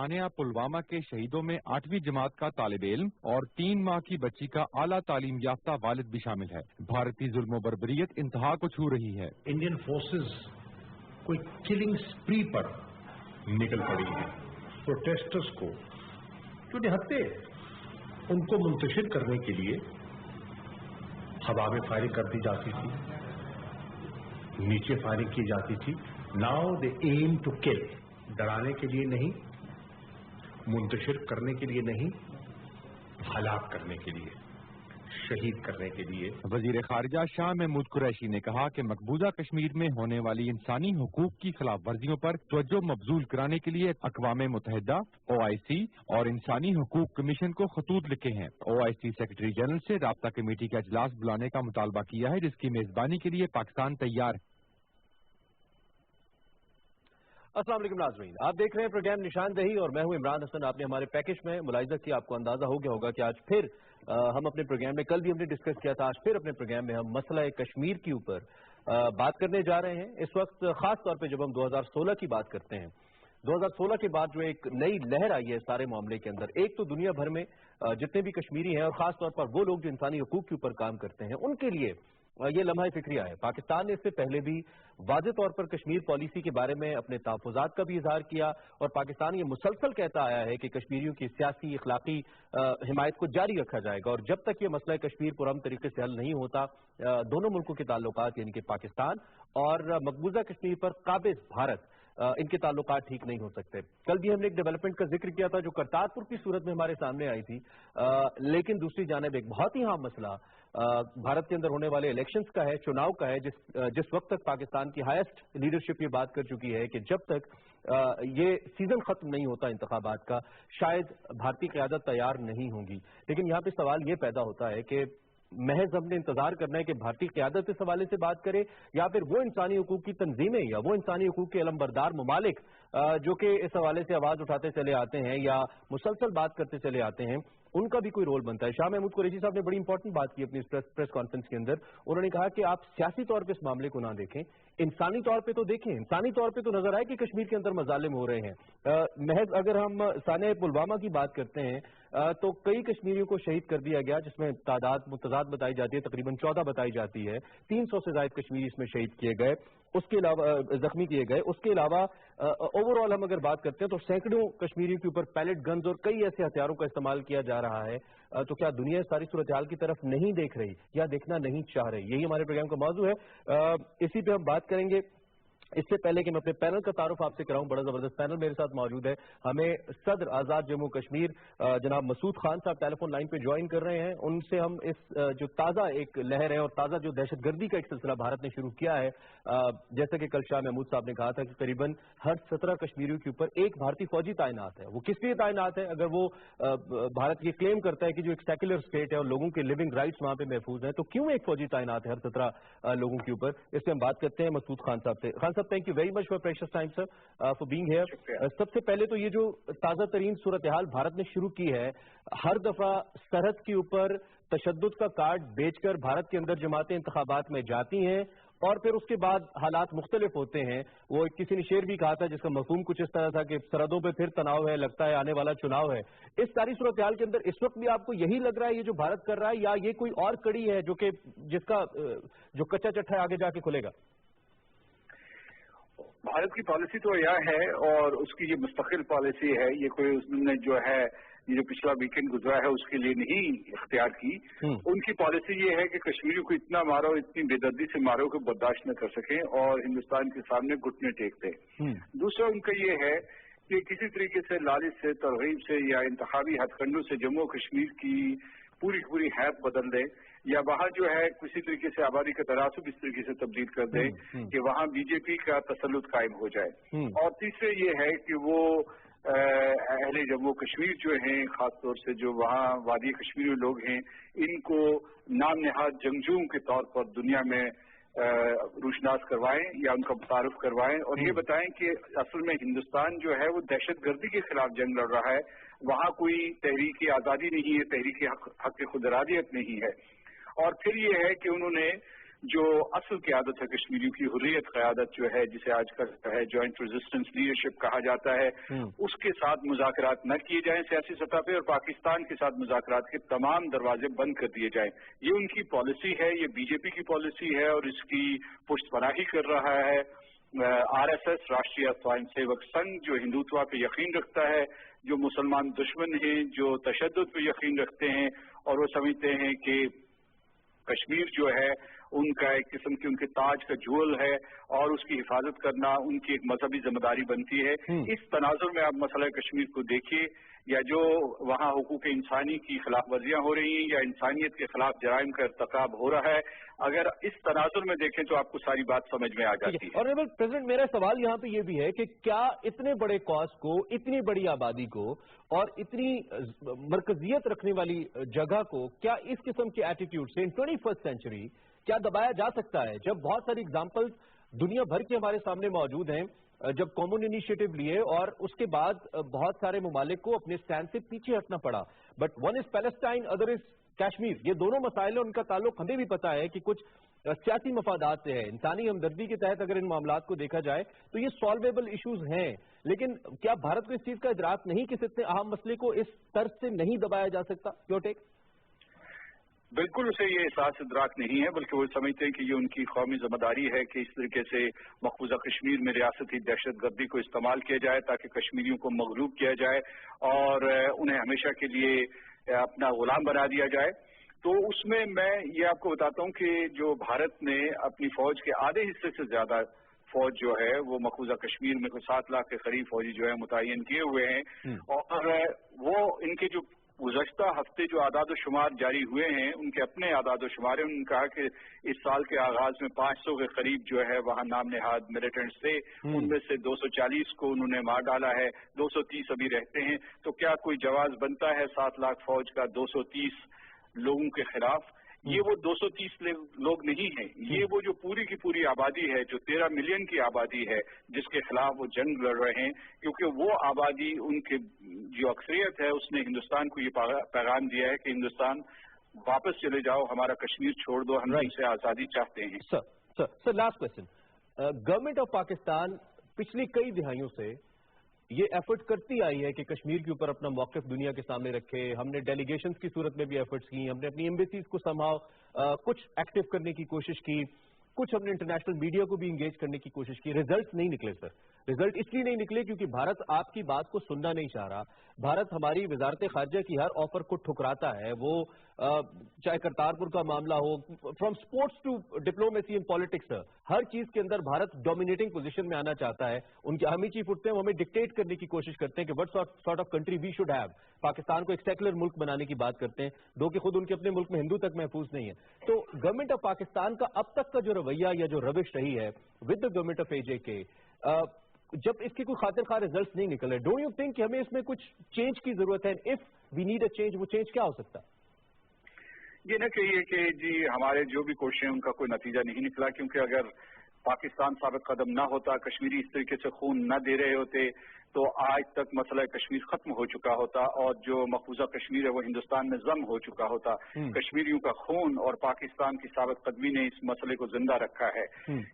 सानिया पुलवामा के शहीदों में 8वीं जमात का तालिब इल्म और 3 माह की बच्ची का आला तालीम याफ्ता वालिद भी शामिल है। भारतीय जुल्म बर्बरियत इंतहा को छू रही है। इंडियन फोर्सेस कोई किलिंग स्प्री पर निकल पड़ी है। प्रोटेस्टर्स को जो निहत्ते उनको मुंतशिर करने के लिए हवा में फायरिंग कर दी जाती थी, नीचे फायरिंग की जाती थी। Now they aim to kill, डराने के लिए नहीं, मुंतशिर करने के लिए नहीं, हलाक करने के लिए, शहीद करने के लिए। वजीर खारजा शाह महमूद कुरैशी ने कहा कि मकबूजा कश्मीर में होने वाली इंसानी हुकूक की खिलाफ वर्जियों पर तवज्जो मबजूल कराने के लिए अक़वाम मुत्तहिदा, OIC और इंसानी हुकूक कमीशन को खतूत लिखे हैं। OIC सेक्रेटरी जनरल से राब्ता कमेटी का इजलास बुलाने का मुतालबा किया है, जिसकी मेजबानी के लिए पाकिस्तान तैयार है। अस्सलाम वालेकुम नाज़रीन, आप देख रहे हैं प्रोग्राम निशानदेही और मैं हूं इमरान हसन। आपने हमारे पैकेज में मुलाहिज़ा किया, आपको अंदाजा हो गया होगा कि आज फिर हम अपने प्रोग्राम में, कल भी हमने डिस्कस किया था, आज फिर अपने प्रोग्राम में हम मसला कश्मीर के ऊपर बात करने जा रहे हैं। इस वक्त खास तौर पे जब हम 2016 की बात करते हैं, 2016 के बाद जो एक नई लहर आई है सारे मामले के अंदर, एक तो दुनिया भर में जितने भी कश्मीरी हैं और खास तौर पर वो लोग जो इंसानी हुकूक के ऊपर काम करते हैं, उनके लिए ये लम्हा फिक्रिया है। पाकिस्तान ने इससे पहले भी वाज़ेह तौर पर कश्मीर पॉलिसी के बारे में अपने तहफ़्फ़ुज़ात का भी इजहार किया और पाकिस्तान ये मुसलसल कहता आया है कि कश्मीरियों की सियासी इखलाकी हिमायत को जारी रखा जाएगा और जब तक ये मसला कश्मीर पुरअमन तरीके से हल नहीं होता, दोनों मुल्कों के ताल्लुकात यानी कि पाकिस्तान और मकबूजा कश्मीर पर काबिज भारत, इनके ताल्लुकात ठीक नहीं हो सकते। कल भी हमने एक डेवलपमेंट का जिक्र किया था जो करतारपुर की सूरत में हमारे सामने आई थी, लेकिन दूसरी जानिब एक बहुत ही अहम मसला भारत के अंदर होने वाले इलेक्शंस का है, चुनाव का है, जिस वक्त तक पाकिस्तान की हाईएस्ट लीडरशिप ये बात कर चुकी है कि जब तक ये सीजन खत्म नहीं होता इंतखाबात का, शायद भारतीय क़यादत तैयार नहीं होगी। लेकिन यहाँ पे सवाल ये पैदा होता है कि महज हमने इंतजार करना है कि भारतीय क़यादत इस हवाले से बात करे या फिर वो इंसानी हुकूक की तंजीमें या वो इंसानी हुकूक के अलमबरदार ममालिक जो कि इस हवाले से आवाज उठाते चले आते हैं या मुसलसल बात करते चले आते हैं, उनका भी कोई रोल बनता है। शाह महमूद कुरैशी साहब ने बड़ी इंपॉर्टेंट बात की अपनी प्रेस कॉन्फ्रेंस के अंदर। उन्होंने कहा कि आप सियासी तौर पर इस मामले को ना देखें, इंसानी तौर पे तो देखें। इंसानी तौर पे तो नजर आए कि कश्मीर के अंदर मजालिम हो रहे हैं। महज अगर हम सानिया पुलवामा की बात करते हैं तो कई कश्मीरियों को शहीद कर दिया गया, जिसमें तादाद मुतजाद बताई जाती है, तकरीबन 14 बताई जाती है। 300 से ज्यादा कश्मीरी इसमें शहीद किए गए, उसके अलावा जख्मी किए गए। उसके अलावा ओवरऑल हम अगर बात करते हैं तो सैकड़ों कश्मीरियों के ऊपर पैलेट गन्स और कई ऐसे हथियारों का इस्तेमाल किया जा रहा है। तो क्या दुनिया सारी सूरत हाल की तरफ नहीं देख रही या देखना नहीं चाह रही? यही हमारे प्रोग्राम का मौजू है। इसी पे हम बात करेंगे। इससे पहले कि मैं अपने पैनल का तारुफ आपसे कराऊं, बड़ा जबरदस्त पैनल मेरे साथ मौजूद है। हमें सदर आजाद जम्मू कश्मीर जनाब मसूद खान साहब टेलीफोन लाइन पे ज्वाइन कर रहे हैं। उनसे हम इस जो ताज़ा एक लहर है और ताज़ा जो दहशतगर्दी का एक सिलसिला भारत ने शुरू किया है, जैसे कि कल शाह महमूद साहब ने कहा था कि करीबन हर 17 कश्मीरियों के ऊपर एक भारतीय फौजी तैनात है। वो किस लिए तैनात है? अगर वो भारत ये क्लेम करता है कि जो एक सेक्युलर स्टेट है और लोगों के लिविंग राइट्स वहां पे महफूज हैं, तो क्यों एक फौजी तैनात है हर 17 लोगों के ऊपर? इससे हम बात करते हैं मसूद खान साहब से। खान साहब, thank you very much for precious time sir, for being here. सबसे पहले तो ये जो ताज़ा तरीन सूरत हाल भारत ने शुरू की है, हर दफा सरहद के ऊपर तशद्दुद का कार्ड बेचकर भारत के अंदर जमातें इंतखाबात में जाती हैं और फिर उसके बाद हालात मुख्तलिफ होते हैं। वो किसी ने शेर भी कहा था जिसका मफहूम कुछ इस तरह था कि सरहदों पे फिर तनाव है, लगता है आने वाला चुनाव है। इस सारी सूरत हाल के अंदर इस वक्त भी आपको यही लग रहा है ये जो भारत कर रहा है, या ये कोई और कड़ी है जो कि जिसका जो कच्चा चट्टा है आगे जाके खुलेगा? भारत की पॉलिसी तो यह है और उसकी ये मुस्तकिल पॉलिसी है, ये कोई उसने जो है ये जो पिछला वीकेंड गुजरा है उसके लिए नहीं इख्तियार की। उनकी पॉलिसी ये है कि कश्मीरियों को इतना मारो, इतनी बेदर्दी से मारो कि बर्दाश्त न कर सकें और हिंदुस्तान के सामने घुटने टेक दें। दूसरा उनका ये है कि किसी तरीके से लालच से, तरगीब से या इंतखाबी हथकंडों से जम्मू कश्मीर की पूरी हैत बदल दें या वहाँ जो है किसी तरीके से आबादी का तनासुब इस तरीके से तब्दील कर दें कि वहाँ बीजेपी का तसल्लुत कायम हो जाए। और तीसरे ये है कि वो अहले जम्मू कश्मीर जो हैं, खासतौर से जो वहाँ वादी कश्मीरी लोग हैं, इनको नाम नहाद जंगजुओं के तौर पर दुनिया में रूशनास करवाएं या उनका मुतारुफ करवाएं और ये बताएं कि असल में हिंदुस्तान जो है वो दहशतगर्दी के खिलाफ जंग लड़ रहा है। वहाँ कोई तहरीक आज़ादी नहीं है, तहरीक हक खुद इरादियत नहीं है। और फिर ये है कि उन्होंने जो असल क़यादत है कश्मीरियों की, हुर्रियत क़यादत जो है, जिसे आजकल है जॉइंट रेजिस्टेंस लीडरशिप कहा जाता है, उसके साथ मुज़ाकरात न किए जाएं सियासी सतह पे, और पाकिस्तान के साथ मुज़ाकरात के तमाम दरवाजे बंद कर दिए जाएं। ये उनकी पॉलिसी है, ये बीजेपी की पॉलिसी है और इसकी पुष्टपनाही कर रहा है RSS, राष्ट्रीय स्वयंसेवक संघ, जो हिंदुत्व पे यकीन रखता है, जो मुसलमान दुश्मन हैं, जो तशद्दुद पे यकीन रखते हैं, और वो समझते हैं कि कश्मीर जो है उनका एक किस्म की उनके ताज का ज्वेल है और उसकी हिफाजत करना उनकी एक मजहबी जिम्मेदारी बनती है। इस तनाजुर में आप मसला कश्मीर को देखिए, या जो वहाँ हुकूक इंसानी की खिलाफ वर्जियां हो रही हैं या इंसानियत के खिलाफ जराइम का इर्तकाब हो रहा है, अगर इस तनाजुर में देखें तो आपको सारी बात समझ में आ जाती है। ऑनरेबल प्रेसिडेंट, मेरा सवाल यहाँ पे ये भी है कि क्या इतने बड़े कॉज को, इतनी बड़ी आबादी को और इतनी मरकजियत रखने वाली जगह को, क्या इस किस्म के एटीट्यूड से इन 21st सेंचुरी क्या दबाया जा सकता है, जब बहुत सारी एग्जाम्पल्स दुनिया भर के हमारे सामने मौजूद हैं, जब कॉमन इनिशिएटिव लिए और उसके बाद बहुत सारे ममालिक को अपने स्टैंड से पीछे हटना पड़ा। But one is Palestine, other is Kashmir. ये दोनों मसाइल, उनका ताल्लुक हमें भी पता है कि कुछ सियासी मफादात से है। इंसानी हमदर्दी के तहत अगर इन मामलात को देखा जाए तो ये सॉल्वेबल इश्यूज हैं, लेकिन क्या भारत को इस चीज का इदराक नहीं कि इस इतने अहम मसले को इस तर्ज से नहीं दबाया जा सकता? Your take? बिल्कुल उसे ये एहसास इदराक नहीं है, बल्कि वो समझते हैं कि ये उनकी कौमी जिम्मेदारी है कि इस तरीके से मकबूजा कश्मीर में रियासती दहशतगर्दी को इस्तेमाल किया जाए ताकि कश्मीरियों को मगलूब किया जाए और उन्हें हमेशा के लिए अपना गुलाम बना दिया जाए। तो उसमें मैं ये आपको बताता हूँ कि जो भारत ने अपनी फौज के आधे हिस्से से ज्यादा फौज जो है वो मकबूजा कश्मीर में 7 लाख के करीब फौजी जो है मुतय्यन किए हुए हैं, और वो इनके जो गुज़श्ता हफ्ते जो आदाद शुमार जारी हुए हैं उनके अपने आदाद शुमार हैं। उन्होंने कहा कि इस साल के आगाज में 500 के करीब जो है वहाँ नाम नेहाद मिलिटेंट्स थे, उनमें से 240 को उन्होंने मार डाला है, 230 अभी रहते हैं। तो क्या कोई जवाब बनता है 7 लाख फौज का 230 लोगों के खिलाफ? ये वो 230 लोग नहीं हैं, ये वो जो पूरी की पूरी आबादी है, जो 13 मिलियन की आबादी है जिसके खिलाफ वो जंग लड़ रहे हैं, क्योंकि वो आबादी, उनके जो अक्सरियत है, उसने हिंदुस्तान को ये पैगाम दिया है कि हिंदुस्तान वापस चले जाओ, हमारा कश्मीर छोड़ दो, हम तुमसे आज़ादी चाहते हैं। Sir last question, government of Pakistan पिछली कई दिहाइयों से ये एफर्ट करती आई है कि कश्मीर के ऊपर अपना मौक़िफ़ दुनिया के सामने रखे। हमने डेलीगेशंस की सूरत में भी एफर्ट्स की, हमने अपनी एम्बेसीज को संभाव कुछ एक्टिव करने की कोशिश की, कुछ हमने इंटरनेशनल मीडिया को भी इंगेज करने की कोशिश की। रिजल्ट नहीं निकले सर। रिजल्ट इसलिए नहीं निकले क्योंकि भारत आपकी बात को सुनना नहीं चाह रहा। भारत हमारी वजारत खारजा की हर ऑफर को ठुकराता है, वो चाहे करतारपुर का मामला हो, from sports to diplomacy and politics, हर चीज के अंदर भारत डोमिनेटिंग पोजीशन में आना चाहता है। उनके आर्मी चीफ उठते हैं, वो हमें डिक्टेट करने की कोशिश करते हैं कि what sort of country we should have. Pakistan को एक सेकुलर मुल्क बनाने की बात करते हैं, दो कि खुद उनके अपने मुल्क में हिंदू तक महफूज नहीं है। तो गवर्नमेंट ऑफ पाकिस्तान का अब तक का जो रवैया या जो रविश रही है with the government of AJ, जब इसके कोई खातिर खा रिजल्ट नहीं निकले, डोंट यू थिंक कि हमें इसमें कुछ चेंज की जरूरत है? If we need a change, वो चेंज क्या हो सकता है? ये न कहिए कि जी हमारे जो भी कोशिश हैं उनका कोई नतीजा नहीं निकला, क्योंकि अगर पाकिस्तान साबित कदम न होता, कश्मीरी इस तरीके से खून न दे रहे होते, तो आज तक मसला कश्मीर खत्म हो चुका होता और जो मकबूजा कश्मीर है वो हिंदुस्तान में जम हो चुका होता। कश्मीरियों का खून और पाकिस्तान की साबित कदमी ने इस मसले को जिंदा रखा है।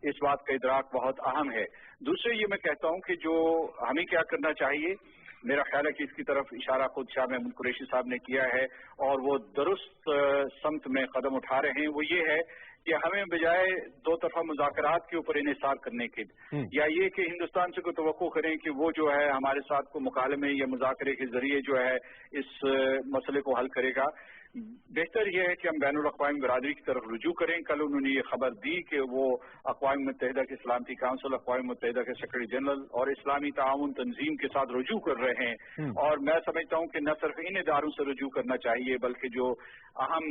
इस बात का इदराक बहुत अहम है। दूसरे ये मैं कहता हूँ कि जो हमें क्या करना चाहिए, मेरा ख्याल है कि इसकी तरफ इशारा खुद शाह महमूद कुरैशी साहब ने किया है और वो दुरुस्त समत में कदम उठा रहे हैं। वो ये है कि हमें बजाय दो तरफा मुज़ाकरात के ऊपर इन्हिसार करने के, या ये कि हिंदुस्तान से कोई तवक्को करें कि वो जो है हमारे साथ को मुकालमे या मुज़ाकरे के जरिए जो है इस मसले को हल करेगा, बेहतर यह है कि हम बैनुल अक़वामी बरादरी की तरफ रुजू करें। कल उन्होंने ये खबर दी कि वो अक़वाम मुत्तहिदा के सलामती काउंसिल, अक़वाम मुत्तहिदा के सेक्रेटरी जनरल और इस्लामी ताउन तंजीम के साथ रुजू कर रहे हैं, और मैं समझता हूँ कि न सिर्फ इन इदारों से रुजू करना चाहिए बल्कि जो अहम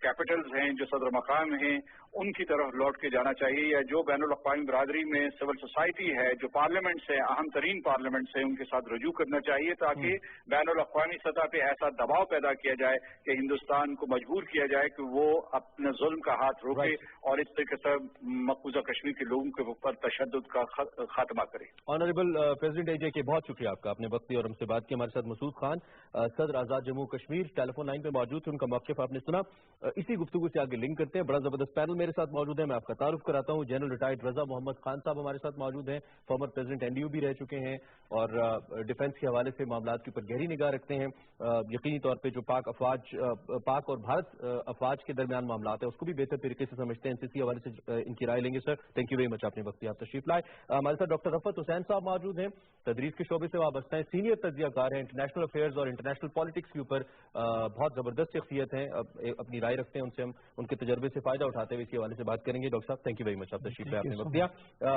कैपिटल्स हैं, जो सदर मकाम हैं, उनकी तरफ लौट के जाना चाहिए, या जो बैनुल अक़वामी बरादरी में सिविल सोसाइटी है, जो पार्लियामेंट्स है, अहम तरीन पार्लियामेंट्स है, उनके साथ रुजू करना चाहिए ताकि बैनुल अक़वामी सतह पे ऐसा दबाव पैदा किया जाए कि हिंदुस्तान को मजबूर किया जाए कि वो अपने जुल्म का हाथ रोके और इस तरीके से मकबूजा कश्मीर के लोगों के ऊपर तशद्दुद का खात्मा करे। ऑनरेबल प्रेसिडेंट AJ, बहुत शुक्रिया आपका, आपने वक्त दिया और हमसे बात की। हमारे साथ मसूद खान, सदर आज़ाद जम्मू कश्मीर, टेलीफोन लाइन पे मौजूद थे, उनका मौक़िफ़ आपने सुना। इसी गुफ्तगू से आगे लिंक करते हैं। बड़ा जबरदस्त पैनल मेरे साथ मौजूद है, मैं आपका तारुफ कराता हूँ। जनरल रिटायर्ड रजा मोहम्मद खान साहब हमारे साथ मौजूद हैं, फॉर्मर प्रेसिडेंट NDU भी रह चुके हैं और डिफेंस के हवाले से मामलात के ऊपर गहरी निगाह रखते हैं। यकीनी तौर पर जो पाक और भारत अफवाज के दरमियान मामलात है उसको भी बेहतर तरीके से समझते हैं। NCC हवाले से इनकी राय लेंगे। Sir thank you very much, आपने वक्त आप तशरीफ लाए। हमारे साथ डॉक्टर रफत हुसैन साहब मौजूद हैं, तदरीस के शोबे से वाबस्ता है, सीनियर तज्जियाकार हैं, इंटरनेशनल अफेयर्स और इंटरनेशनल पॉलिटिक्स के ऊपर बहुत जबरदस्त शख्सियत है, अपनी राय रखते हैं, उनसे हम उनके तजर्बे से फायदा उठाते हुए इसके हवाले से बात करेंगे। डॉक्टर साहब थैंक यू वेरी मच, आप तशरीफ लाए, आपने वक्त दिया।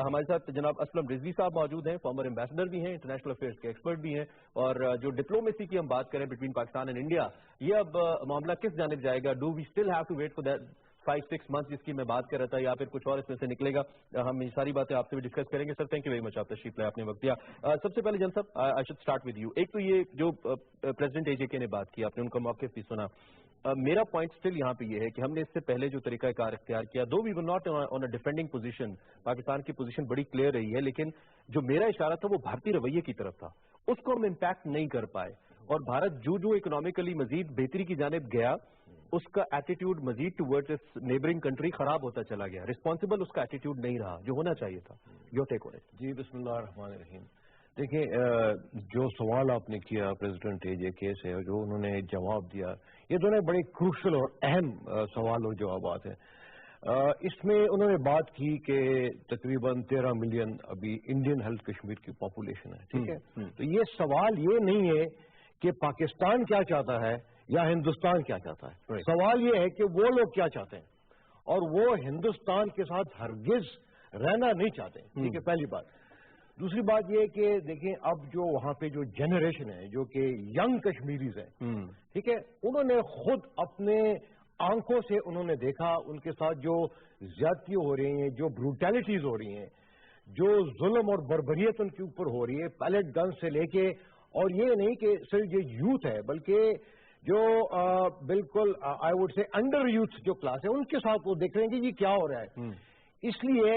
हमारे साथ जनाब असलम रिजवी साहब मौजूद हैं, फॉर्मर एम्बेसडर भी हैं, इंटरनेशनल अफेयर्स के एक्सपर्ट भी हैं, और जो डिप्लोमेसी की हम बात करें बिटवीन पाकिस्तान एंड इंडिया, ये अब मामला किस जानिब जाएगा? Do we still have to wait for that 5-6 months जिसकी मैं बात कर रहा था, या फिर कुछ और इसमें से निकलेगा? हम ये सारी बातें आपसे भी डिस्कस करेंगे। Sir thank you very much, आप तशरीफ लाए, आपने वक्त दिया। सबसे पहले जन साहब I should start with you. एक तो ये जो प्रेसिडेंट AJK ने बात की, आपने उनका मौक़िफ़ भी सुना। मेरा पॉइंट स्टिल यहाँ पे ये है कि हमने इससे पहले जो तरीक़ाकार इख्तियार किया, though we were not on a defending position, Pakistan की पोजीशन बड़ी क्लियर रही है, लेकिन जो मेरा इशारा था वो भारतीय रवैये की तरफ था, उसको हम इम्पैक्ट नहीं कर पाए, और भारत जो इकोनॉमिकली मजीद बेहतरी की जानिब गया, उसका एटीट्यूड मजीद टुवर्ड्स इस नेबरिंग कंट्री खराब होता चला गया, रिस्पॉन्सिबल उसका एटीट्यूड नहीं रहा जो होना चाहिए था। Your take on it. जी बिस्मिल्लाहिर्रहमानिर्रहीम। देखिए, जो सवाल आपने किया प्रेसिडेंट AJK से और जो उन्होंने जवाब दिया, ये दोनों बड़े क्रूशल और अहम सवाल और जवाबात हैं। इसमें उन्होंने बात की कि तकरीबन 13 मिलियन अभी इंडियन हेल्थ कश्मीर की पॉपुलेशन है, ठीक है। तो ये सवाल ये नहीं है कि पाकिस्तान क्या चाहता है या हिंदुस्तान क्या चाहता है, सवाल ये है कि वो लोग क्या चाहते हैं, और वो हिंदुस्तान के साथ हरगिज रहना नहीं चाहते, ठीक है, पहली बात। दूसरी बात ये है कि देखिए, अब जो वहां पे जो जनरेशन है जो कि यंग कश्मीरीज है, ठीक है, उन्होंने खुद अपने आंखों से उन्होंने देखा, उनके साथ जो ज्यादती हो रही हैं, जो ब्रूटैलिटीज हो रही हैं, जो जुल्म और बर्बरियत उनके ऊपर हो रही है, पैलेट गन से लेके, और ये नहीं कि सिर्फ ये यूथ है बल्कि जो बिल्कुल I would say under youth जो क्लास है, उनके साथ वो देख रहे हैं कि ये क्या हो रहा है। इसलिए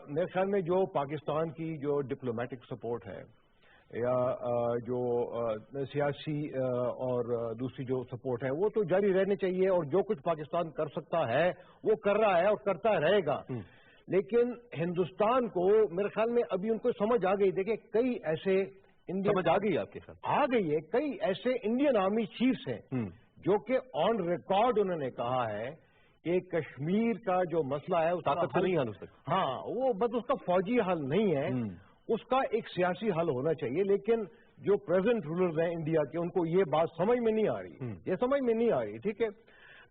मेरे ख्याल में जो पाकिस्तान की जो डिप्लोमेटिक सपोर्ट है या जो सियासी और दूसरी जो सपोर्ट है वो तो जारी रहनी चाहिए, और जो कुछ पाकिस्तान कर सकता है वो कर रहा है और करता रहेगा। लेकिन हिंदुस्तान को मेरे ख्याल में अभी उनको समझ आ गई, देखिए कई ऐसे समझ आ गई आपके साथ आ गई है, कई ऐसे इंडियन आर्मी चीफ्स हैं जो कि ऑन रिकॉर्ड उन्होंने कहा है कि कश्मीर का जो मसला है उसका ताकत से नहीं हल हो सकता। हाँ, वो बस उसका फौजी हल नहीं है, उसका एक सियासी हल होना चाहिए। लेकिन जो प्रेजेंट रूलर्स हैं इंडिया के, उनको ये बात समझ में नहीं आ रही, ये समझ में नहीं आ रही, ठीक है।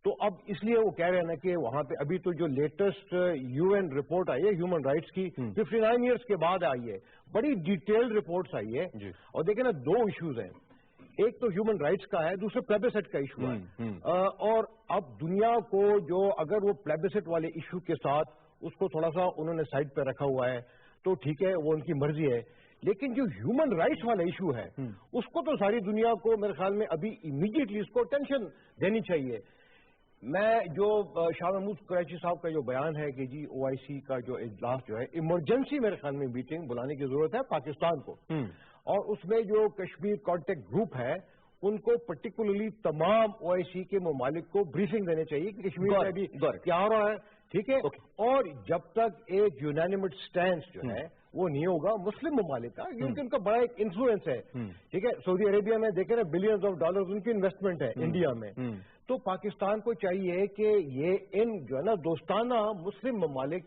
तो अब इसलिए वो कह रहे हैं ना कि वहां पे अभी तो जो लेटेस्ट UN रिपोर्ट आई है ह्यूमन राइट्स की, 59 ईयर्स के बाद आई है, बड़ी डिटेल्ड रिपोर्ट्स आई है, और देखें ना, दो इश्यूज हैं, एक तो ह्यूमन राइट्स का है, दूसरा प्लेबिसिट का इशू है। और अब दुनिया को जो अगर वो प्लेबिसिट वाले इशू के साथ उसको थोड़ा सा उन्होंने साइड पे रखा हुआ है तो ठीक है, वो उनकी मर्जी है, लेकिन जो ह्यूमन राइट्स वाला इशू है उसको तो सारी दुनिया को मेरे ख्याल में अभी इमीडिएटली उसको टेंशन देनी चाहिए। मैं जो शाह महमूद कुरैशी साहब का जो बयान है कि जी OIC का जो इजलास जो है इमरजेंसी मेरे ख्याल में मीटिंग बुलाने की जरूरत है पाकिस्तान को, और उसमें जो कश्मीर कॉन्टेक्ट ग्रुप है उनको पर्टिकुलरली तमाम OIC के ममालिक को ब्रीफिंग देनी चाहिए कि कश्मीर में अभी क्या हो रहा है, ठीक है। और जब तक एक यूनानिमस स्टैंड जो है वो नहीं होगा मुस्लिम ममालिक का, क्योंकि उनका बड़ा एक इन्फ्लुएंस है, ठीक है। सऊदी अरेबिया में देखे ना बिलियंस ऑफ डॉलर्स उनकी इन्वेस्टमेंट है इंडिया में, तो पाकिस्तान को चाहिए कि ये इन जो है ना दोस्ताना मुस्लिम ममालिक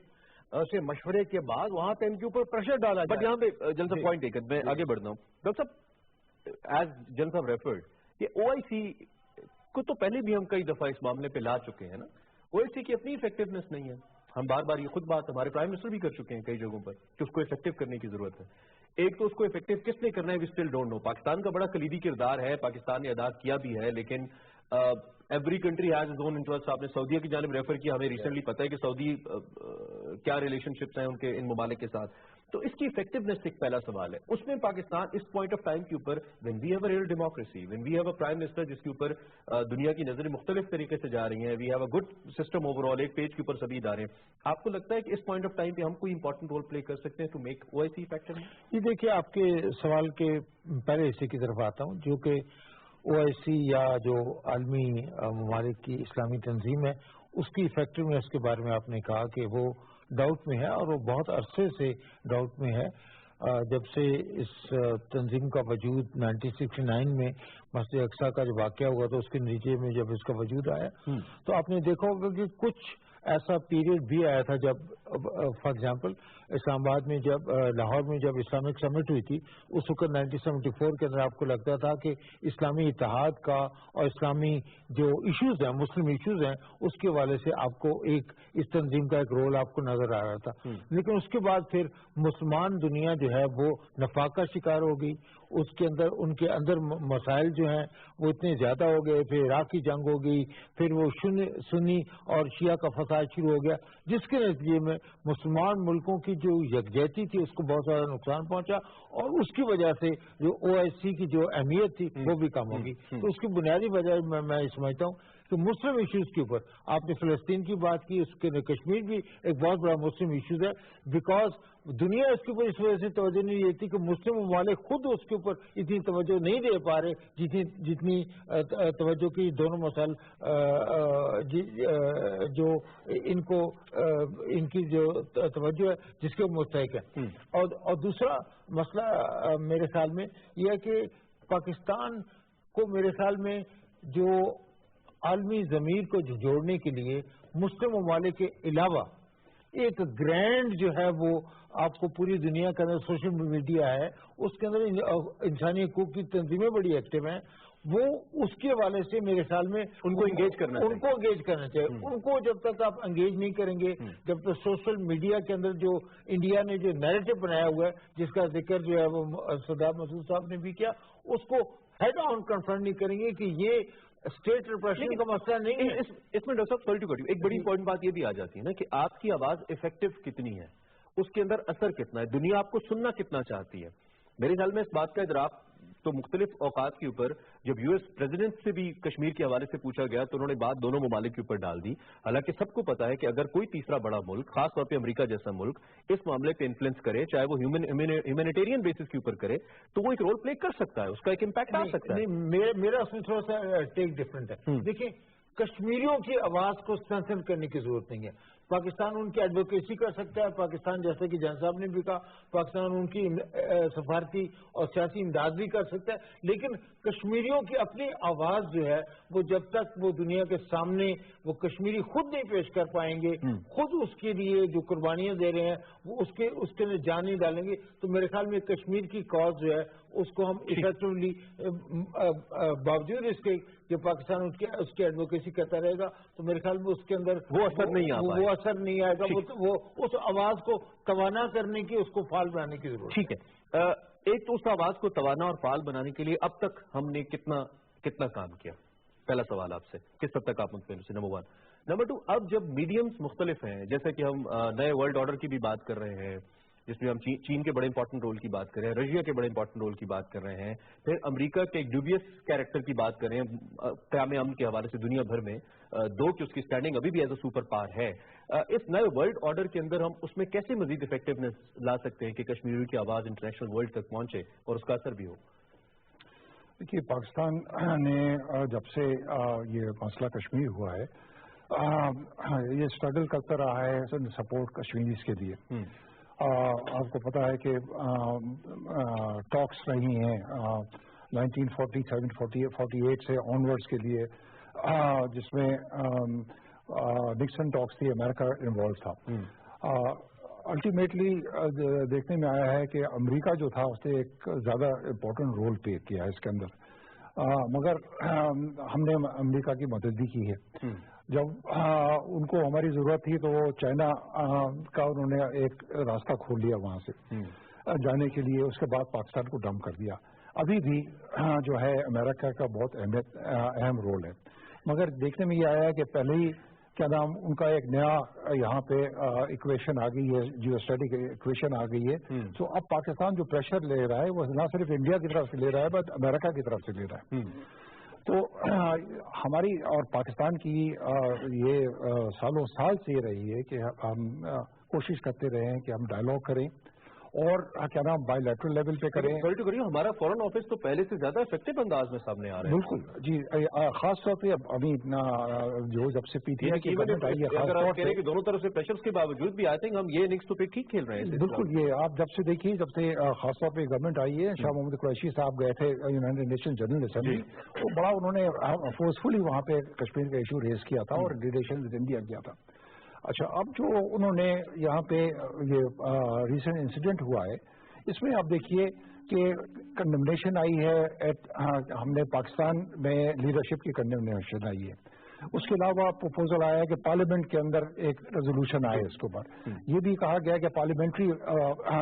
से मशवरे के बाद वहां पे इनके ऊपर प्रेशर डाला जाए। बट यहाँ पे जल्द पॉइंट देकर मैं आगे बढ़ रहा हूँ। डॉक्टर साहब, एज जन साहब रेफर्ड, ये OIC को तो पहले भी हम कई दफा इस मामले पे ला चुके हैं ना, OIC की अपनी इफेक्टिवनेस नहीं है। हम बार बार ये खुद बात हमारे प्राइम मिनिस्टर भी कर चुके हैं कई जगहों पर कि उसको इफेक्टिव करने की जरूरत है। एक तो उसको इफेक्टिव किसने करना है, we still don't know. Pakistan का बड़ा कलीदी किरदार है, पाकिस्तान ने अदा किया भी है, लेकिन every country has its own interest. आपने सऊदीया की जानिब रेफर किया, हमें रिसेंटली पता है कि सऊदी क्या रिलेशनशिप्स हैं उनके इन ममालिक के साथ, तो इसकी इफेक्टिवनेस एक पहला सवाल है। उसमें पाकिस्तान इस पॉइंट ऑफ टाइम के ऊपर when we have a real democracy, when we have a prime minister जिसके ऊपर दुनिया की नजरें मुख्तलिफ तरीके से जा रही हैं, we have a good system overall, एक पेज के ऊपर सभी इदारे, आपको लगता है कि इस पॉइंट ऑफ टाइम पे हम कोई इंपॉर्टेंट रोल प्ले कर सकते हैं टू मेक OIC इफेक्टिव? ये देखिए, आपके सवाल के पहले हिस्से की तरफ आता हूँ, जो कि OIC یا جو عالمی ممالک کی اسلامی تنظیم ہے اس کی ایفیکٹونیس کے بارے میں آپ نے کہا کہ وہ ڈاؤٹ میں ہے، اور وہ بہت عرصے سے ڈاؤٹ میں ہے۔ جب سے اس تنظیم کا وجود 1969 میں مسجد اقصی کا جو واقعہ ہوا تو اس کے نتیجے میں جب اس کا وجود آیا تو آپ نے دیکھا ہوگا کہ کچھ ایسا پیریڈ بھی آیا تھا جب فار ایگزامپل اسلام آباد میں جب لاہور میں جب اسلامک سمٹ ہوئی تھی اس وقت 1974 کے اندر آپ کو لگتا تھا کہ اسلامی اتحاد کا اور اسلامی جو ایشوز ہیں مسلم ایشوز ہیں اس کے حوالے سے آپ کو ایک اس تنظیم کا ایک رول آپ کو نظر آ رہا تھا، لیکن اس کے بعد پھر مسلمان دنیا جو ہے وہ نفاق کا شکار ہو گئی، اس کے اندر ان کے اندر مسائل جو ہیں وہ اتنے زیادہ ہو گئے، پھر عراق کی جنگ ہو گئی، پھر وہ سنی اور شیعہ کا فساد شروع ہو گیا، جس کے نتیجے میں مسلمان ملکوں کی جو یکجہتی تھی اس کو بہت زیادہ نقصان پہنچا، اور اس کی وجہ سے جو OIC کی جو اہمیت تھی وہ بھی کم ہوگی۔ تو اس کی بنیادی وجہ میں سمجھتا ہوں کہ مسلم ایشوز کے اوپر آپ نے فلسطین کی بات کی، اس کے کشمیر بھی ایک بہت بڑا مسلم ایشوز ہے، بیکاز دنیا اس کے اوپر اس وجہ سے توجہ نہیں دیتی کہ مسلم ممالک خود اس کے اوپر اتنی توجہ نہیں دے پا رہے جتنی توجہ کی دونوں مسائل جو ان کی جو توجہ ہے جس کے مستحق ہے۔ اور دوسرا مسئلہ میرے خیال میں یہ ہے کہ پاکستان کو میرے خیال میں جو عالمی ضمیر کو جوڑنے کے لیے مسلم ممالک کے علاوہ ایک گرینڈ جو ہے وہ آپ کو پوری دنیا کے اندر سوشل میڈیا ہے، اس کے اندر انسانی حقوق کی تنظیمیں بڑی ایکٹیو ہیں، وہ اس کے حوالے سے میرے خیال میں ان کو انگیج کرنا چاہیے۔ ان کو جب تک آپ انگیج نہیں کریں گے، جب تک سوشل میڈیا کے اندر جو انڈیا نے جو نیریٹو بنایا ہوا ہے جس کا ذکر جو ہے وہ سردار مسعود صاحب نے بھی کیا، اس کو ہیڈ آن کنفرنٹ نہیں کریں گے کہ یہ اسٹیٹ ریپریشن کا مسئلہ نہیں ہے۔ اس میں ڈاکٹر صاحب سوری ٹو کٹ یو، ایک بڑی امپورٹنٹ بات یہ بھی آ جاتی ہے نا کہ آپ کی آواز افیکٹو کتنی ہے، اس کے اندر اثر کتنا ہے، دنیا آپ کو سننا کتنا چاہتی ہے۔ میرے خیال میں اس بات کا ادراک تو مختلف اوقات کے اوپر جب US پریزیڈنٹ سے بھی کشمیر کے حوالے سے پوچھا گیا تو انہوں نے بات دونوں ممالک کے اوپر ڈال دی، حالانکہ سب کو پتا ہے کہ اگر کوئی تیسرا بڑا ملک خاص طور پہ امریکہ جیسا ملک اس معاملے پہ انفلوئنس کرے، چاہے وہ ہیومینیٹیرین بیسس کے اوپر کرے، تو وہ ایک رول پلے کر سکتا ہے، اس کا ایک امپیکٹ آ سکتا ہے۔ میرا اس میں تھوڑا سا ٹیک ڈفرنٹ ہے۔ دیکھیں کشمیریوں کی آواز کو اسٹرینتھن کرنے کی ضرورت نہیں ہے، پاکستان ان کی ایڈوکیسی کر سکتا ہے، پاکستان جیسے کہ جان صاحب نے بھی کہا پاکستان ان کی سفارتی اور سیاسی امداد بھی کر سکتا ہے، لیکن کشمیریوں کی اپنی آواز جو ہے وہ جب تک وہ دنیا کے سامنے وہ کشمیری خود نہیں پیش کر پائیں گے، خود اس کے لیے جو قربانیاں دے رہے ہیں وہ اس کے لیے جان نہیں ڈالیں گے، تو میرے خیال میں کشمیر کی کاز جو ہے اس کو ہم افیکٹولی باوجود اس کے کہ پاکستان اس کی ایڈوکیسی کرتا رہے گا تو میرے خیال میں اس کے اندر وہ اثر نہیں آئے گا، وہ اس آواز کو توانا کرنے کی، اس کو فعال بنانے کی ضرورت۔ ٹھیک ہے، ایک تو اس آواز کو توانا اور فعال بنانے کے لیے اب تک ہم نے کتنا کام کیا؟ پہلا سوال آپ سے، کس حد تک آپ مطمئن سے؟ نمبر 1۔ نمبر 2، اب جب میڈیمز مختلف ہیں، جیسے کہ ہم نئے ورلڈ آرڈر کی بھی بات کر رہے ہیں جس میں ہم چین کے بڑے امپورٹنٹ رول کی بات کر رہے ہیں، رشیا کے بڑے امپورٹنٹ رول کی بات کر رہے ہیں، پھر امریکہ کے ایک ڈیوبیس کیریکٹر کی بات کر رہے ہیں قیام امن کے حوالے سے دنیا بھر میں، دو کہ اس کی اسٹینڈنگ ابھی بھی ایز اے سپر پاور ہے، اس نئے ورلڈ آرڈر کے اندر ہم اس میں کیسے مزید افیکٹونیس لا سکتے ہیں کہ کشمیری کی آواز انٹرنیشنل ورلڈ تک پہنچے اور اس کا اثر بھی ہو؟ دیکھیے پاکستان نے جب سے یہ مسئلہ کشمیر ہوا ہے یہ اسٹرگل کرتا رہا ہے سپورٹ کشمیریز کے لیے۔ آپ کو پتا ہے کہ ٹاکس رہی ہیں 1947 48 سے آنورڈس کے لیے، جس میں نکسن ٹاکس تھی، امریکہ انوالو تھا۔ الٹیمیٹلی دیکھنے میں آیا ہے کہ امریکہ جو تھا اس نے ایک زیادہ امپورٹنٹ رول پلے کیا ہے اس کے اندر، مگر ہم نے امریکہ کی مدد بھی کی ہے۔ جب ان کو ہماری ضرورت تھی تو چائنا کا انہوں نے ایک راستہ کھول لیا وہاں سے جانے کے لیے، اس کے بعد پاکستان کو ڈمپ کر دیا۔ ابھی بھی جو ہے امریکہ کا بہت اہم رول ہے، مگر دیکھنے میں یہ آیا ہے کہ پہلے ہی کیا نام ان کا ایک نیا یہاں پہ ایکویشن آ گئی ہے، جیو اسٹیٹک ایکویشن آ گئی ہے، تو اب پاکستان جو پریشر لے رہا ہے وہ نہ صرف انڈیا کی طرف سے لے رہا ہے بلکہ امریکہ کی طرف سے لے رہا ہے۔ تو ہماری اور پاکستان کی یہ سالوں سال سے یہ رہی ہے کہ ہم کوشش کرتے رہے ہیں کہ ہم ڈائلاگ کریں اور क्या नाम बायलैटरल लेवल पे करें। सॉरी टू करिए, हमारा फॉरेन ऑफिस तो पहले से ज्यादा इफेक्टिव अंदाज में सामने आ रहा है। बिल्कुल जी, खास तौर पे अभी जो जब से पीटीआई की गवर्नमेंट आई है, अगर आप कह रहे हैं कि दोनों तरफ से प्रेशर्स के बावजूद भी आई थिंक हम ये इनिंग्स तो फिर ठीक खेल रहे हैं। बिल्कुल, ये आप जब से देखिए, जब से खास तौर पे गवर्नमेंट आई है, शाह मोहम्मद कुरैशी साहब गए थे यूनाइटेड नेशन जनरल असेंबली, तो बड़ा उन्होंने फोर्सफुली वहाँ पे कश्मीर का इशू रेज किया था और रिलेशन विद इंडिया किया था। अच्छा, अब जो उन्होंने यहाँ पे ये रिसेंट इंसिडेंट हुआ है, इसमें आप देखिए कि कंडेमनेशन आई है हमने पाकिस्तान में लीडरशिप की कंडेमनेशन आई है। उसके अलावा प्रपोजल आया कि पार्लियामेंट के अंदर एक रेजोल्यूशन आए इसके ऊपर। ये भी कहा गया कि पार्लियामेंट्री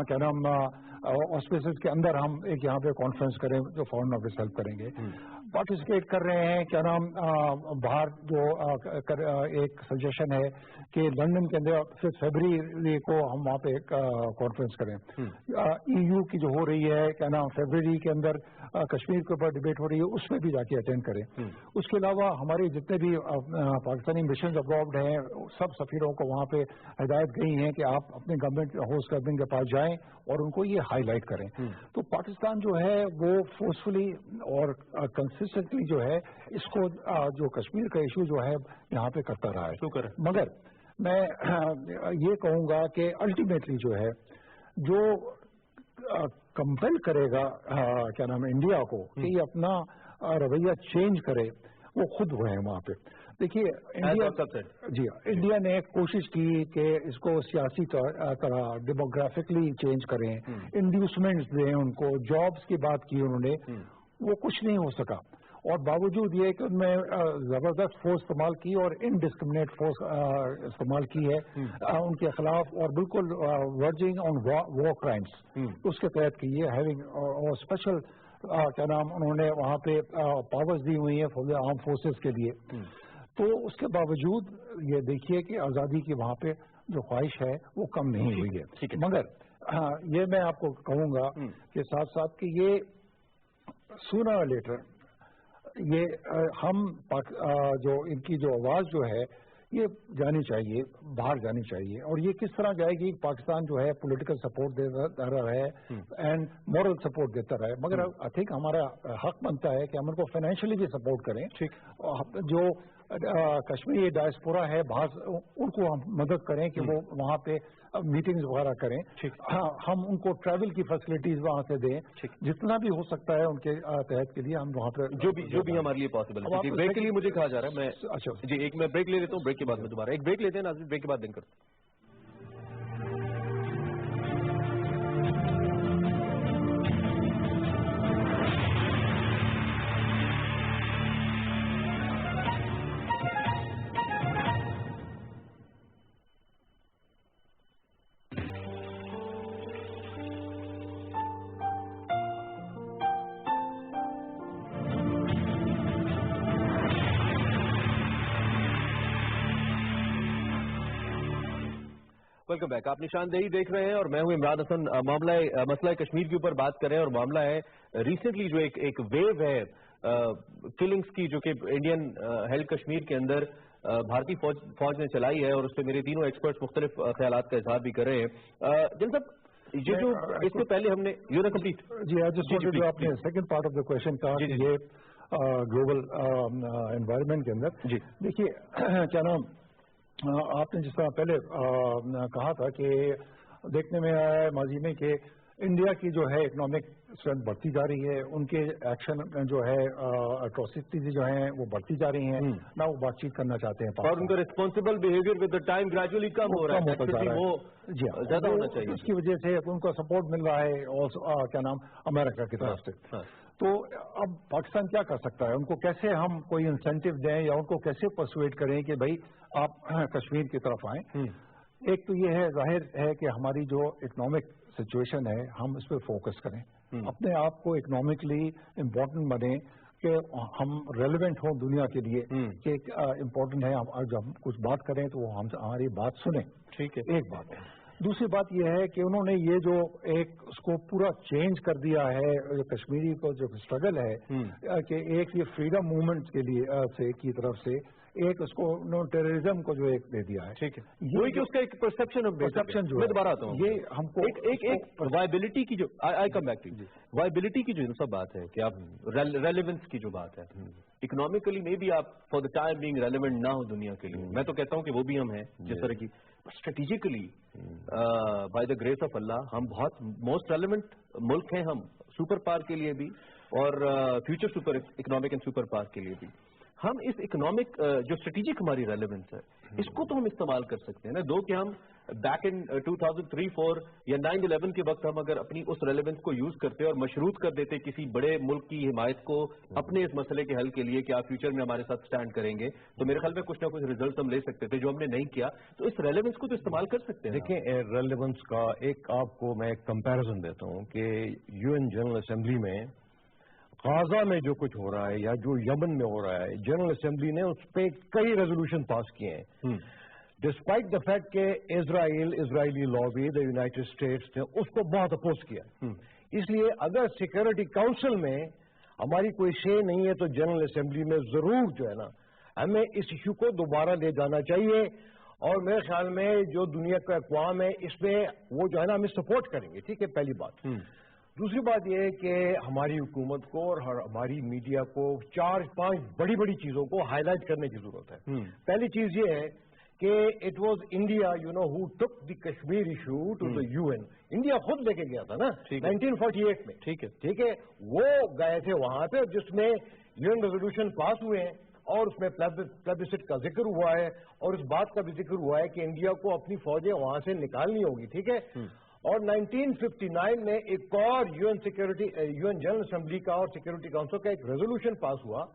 क्या नाम ऑस्पिसेस के अंदर हम एक यहाँ पे कॉन्फ्रेंस करें जो फॉरेन ऑफिस हेल्प करेंगे। पार्टिसिपेट कर रहे हैं क्या नाम बाहर जो एक सजेशन है कि लंदन के अंदर 5 फरवरी को हम वहाँ पे एक कॉन्फ्रेंस करें। EU की जो हो रही है क्या नाम फरवरी के अंदर कश्मीर के ऊपर डिबेट हो रही है, उसमें भी जाके अटेंड करें। उसके अलावा हमारे जितने भी पाकिस्तानी मिशन अब्रॉड हैं, सब सफीरों को वहाँ पे हिदायत गई है कि आप अपने गवर्नमेंट होस्ट गवर्नमेंट के पास जाएं और उनको ये हाईलाइट करें। तो पाकिस्तान जो है वो फोर्सफुली और कंसिस्टेंटली जो है इसको जो कश्मीर का इशू जो है यहाँ पे करता रहा है। मगर मैं ये कहूँगा कि अल्टीमेटली जो है जो कंपेल करेगा क्या नाम है इंडिया को कि ये अपना रवैया चेंज करे, वो खुद हुए हैं वहाँ पे। देखिए इंडिया ने कोशिश की कि इसको सियासी तरह डेमोग्राफिकली चेंज करें, इंड्यूसमेंट्स दें उनको, जॉब्स की बात की उन्होंने, वो कुछ नहीं हो सका। और बावजूद ये कि उनमें जबरदस्त फोर्स इस्तेमाल की और इनडिस्क्रिमिनेट फोर्स इस्तेमाल की है उनके खिलाफ, और बिल्कुल वर्जिंग ऑन वॉर क्राइम्स उसके तहत की है, हैविंग और स्पेशल क्या नाम उन्होंने वहाँ पे पावर्स दी हुई है फॉर आर्म फोर्सेस के लिए। तो उसके बावजूद ये देखिए कि आज़ादी की वहाँ पे जो ख्वाहिश है वो कम नहीं हुई है। मगर ये मैं आपको कहूँगा कि साथ साथ कि ये सूनर लेटर ये हम जो इनकी जो आवाज़ जो है ये जानी चाहिए, बाहर जानी चाहिए। और ये किस तरह जाएगी, पाकिस्तान जो है पॉलिटिकल सपोर्ट देता रहा है एंड मॉरल सपोर्ट देता रहा है, मगर आई थिंक हमारा हक बनता है कि हम उनको फाइनेंशियली भी सपोर्ट करें। जो कश्मीरी डायस्पोरा है बाहर, उनको हम मदद करें कि वो वहाँ पे मीटिंग्स वगैरह करें। हम उनको ट्रैवल की फैसिलिटीज वहाँ से दें, जितना भी हो सकता है उनके तहत के लिए हम वहाँ पर जो भी हमारे लिए पॉसिबल है। ब्रेक के लिए मुझे कहा जा रहा है, मैं अच्छा जी एक मैं ब्रेक ले लेता हूँ, ब्रेक के बाद में दोबारा एक ब्रेक लेते हैं नाज़रीन, ब्रेक के बाद दिन करते हैं। वेलकम बैक, आप निशानदेही देख रहे हैं और मैं हूं इमरान हसन। मसला कश्मीर के ऊपर बात कर रहे हैं और मामला है रिसेंटली जो एक वेव है किलिंग्स की जो कि इंडियन हेल्ड कश्मीर के अंदर भारतीय फौज ने चलाई है, और उस पर मेरे तीनों एक्सपर्ट्स मुख्तलिफ ख्यालात का इजहार भी कर रहे हैं। जन साहब ये जो इससे पहले हमने यू कंप्लीट जो आपने second part of the question कहा कि ये ग्लोबल एनवायरनमेंट के अंदर देखिए क्या नाम आपने जिस तरह पहले कहा था कि देखने में आया है माजी में कि इंडिया की जो है इकोनॉमिक स्ट्रेंथ बढ़ती जा रही है, उनके एक्शन जो है अट्रॉसिटीज जो हैं वो बढ़ती जा रही हैं, ना वो बातचीत करना चाहते हैं और उनका responsible behaviour with the time gradually कम हो रहा है, वो ज्यादा होना चाहिए। उसकी वजह से उनको सपोर्ट मिल रहा है और क्या नाम अमेरिका की तरफ से। तो अब पाकिस्तान क्या कर सकता है, उनको कैसे हम कोई इंसेंटिव दें या उनको कैसे परसुएट करें कि भाई आप कश्मीर की तरफ आएं। एक तो ये है जाहिर है कि हमारी जो इकोनॉमिक सिचुएशन है हम इस पर फोकस करें, अपने आप को इकोनॉमिकली इम्पोर्टेंट बने कि हम रेलेवेंट हों दुनिया के लिए कि इम्पोर्टेंट है। जब हम कुछ बात करें तो हम हमारी बात सुने, ठीक है, एक बात। دوسری بات یہ ہے کہ انہوں نے یہ جو ایک اس کو پورا چینج کر دیا ہے جو کشمیری کو جو اسٹرگل ہے کہ ایک یہ فریڈم موومنٹ کے لیے کی طرف سے ایک اس کو ٹیررزم کو جو ایک دے دیا ہے. ٹھیک ہے, یہ اس کا ایک پرسپشن جو میں دوبارہ آتا ہوں, یہ ہم کو ایک وائبلٹی کی جو آئی کم بیک ٹو وائبلٹی کی جو سب بات ہے کہ آپ ریلیونس کی جو بات ہے, اکنامکلی میں بھی آپ for the time being relevant نہ ہو دنیا کے لیے, میں تو کہتا ہوں کہ وہ بھی ہم ہیں جس طرح کی, strategically by the grace of اللہ ہم بہت موسٹ ریلیونٹ ملک ہیں, ہم سپر پاور کے لیے بھی اور future super economic and super power کے لیے بھی. ہم اس اکنامک جو اسٹریٹجک ہماری ریلیونس ہے اس کو تو ہم استعمال کر سکتے ہیں نا, دو کہ ہم بیک ان 2003-4 یا 9/11 کے وقت ہم اگر اپنی اس ریلیونس کو یوز کرتے اور مشروط کر دیتے کسی بڑے ملک کی حمایت کو اپنے اس مسئلے کے حل کے لیے کہ آپ فیوچر میں ہمارے ساتھ سٹینڈ کریں گے, تو میرے خیال میں کچھ نہ کچھ ریزلٹ ہم لے سکتے تھے, جو ہم نے نہیں کیا. تو اس ریلیونس کو تو استعمال کر سکتے ہیں. دیکھیں ریلیونس کا ایک آپ کو میں ایک کمپیریزن دیتا ہوں کہ UN جنرل اسمبلی میں غازہ میں جو کچھ ہو رہا ہے یا جو یمن میں ہو رہا ہے, جنرل اسمبلی نے اس پہ کئی ریزولوشن پاس کیے ہیں, ڈسپائٹ دا فیکٹ کہ اسرائیلی لابی دا یونائٹڈ اسٹیٹس نے اس کو بہت اپوز کیا. اس لیے اگر سیکورٹی کاؤنسل میں ہماری کوئی شے نہیں ہے تو جنرل اسمبلی میں ضرور جو ہے نا ہمیں اس ایشو کو دوبارہ لے جانا چاہیے, اور میرے خیال میں جو دنیا کا اقوام ہے اس میں وہ جو ہے نا ہمیں سپورٹ کریں گے. ٹھیک ہے, پہلی بات. دوسری بات یہ ہے کہ ہماری حکومت کو اور ہماری میڈیا کو 4-5 بڑی بڑی چیزوں کو ہائی لائٹ کرنے کی ضرورت ہے. پہلی چیز یہ ہے کہ it was India who took the Kashmir issue to the UN. India خود لے کے گیا تھا نا 1948 میں. ٹھیک ہے, وہ گئے تھے وہاں پہ جس میں UN ریزولوشن پاس ہوئے ہیں اور اس میں پلیبسٹ کا ذکر ہوا ہے اور اس بات کا بھی ذکر ہوا ہے کہ انڈیا کو اپنی فوجیں وہاں سے نکالنی ہوگی. ٹھیک ہے, اور 1959 میں ایک اور UN جنرل اسمبلی کا اور سیکورٹی کاؤنسل کا ایک ریزولوشن پاس ہوا.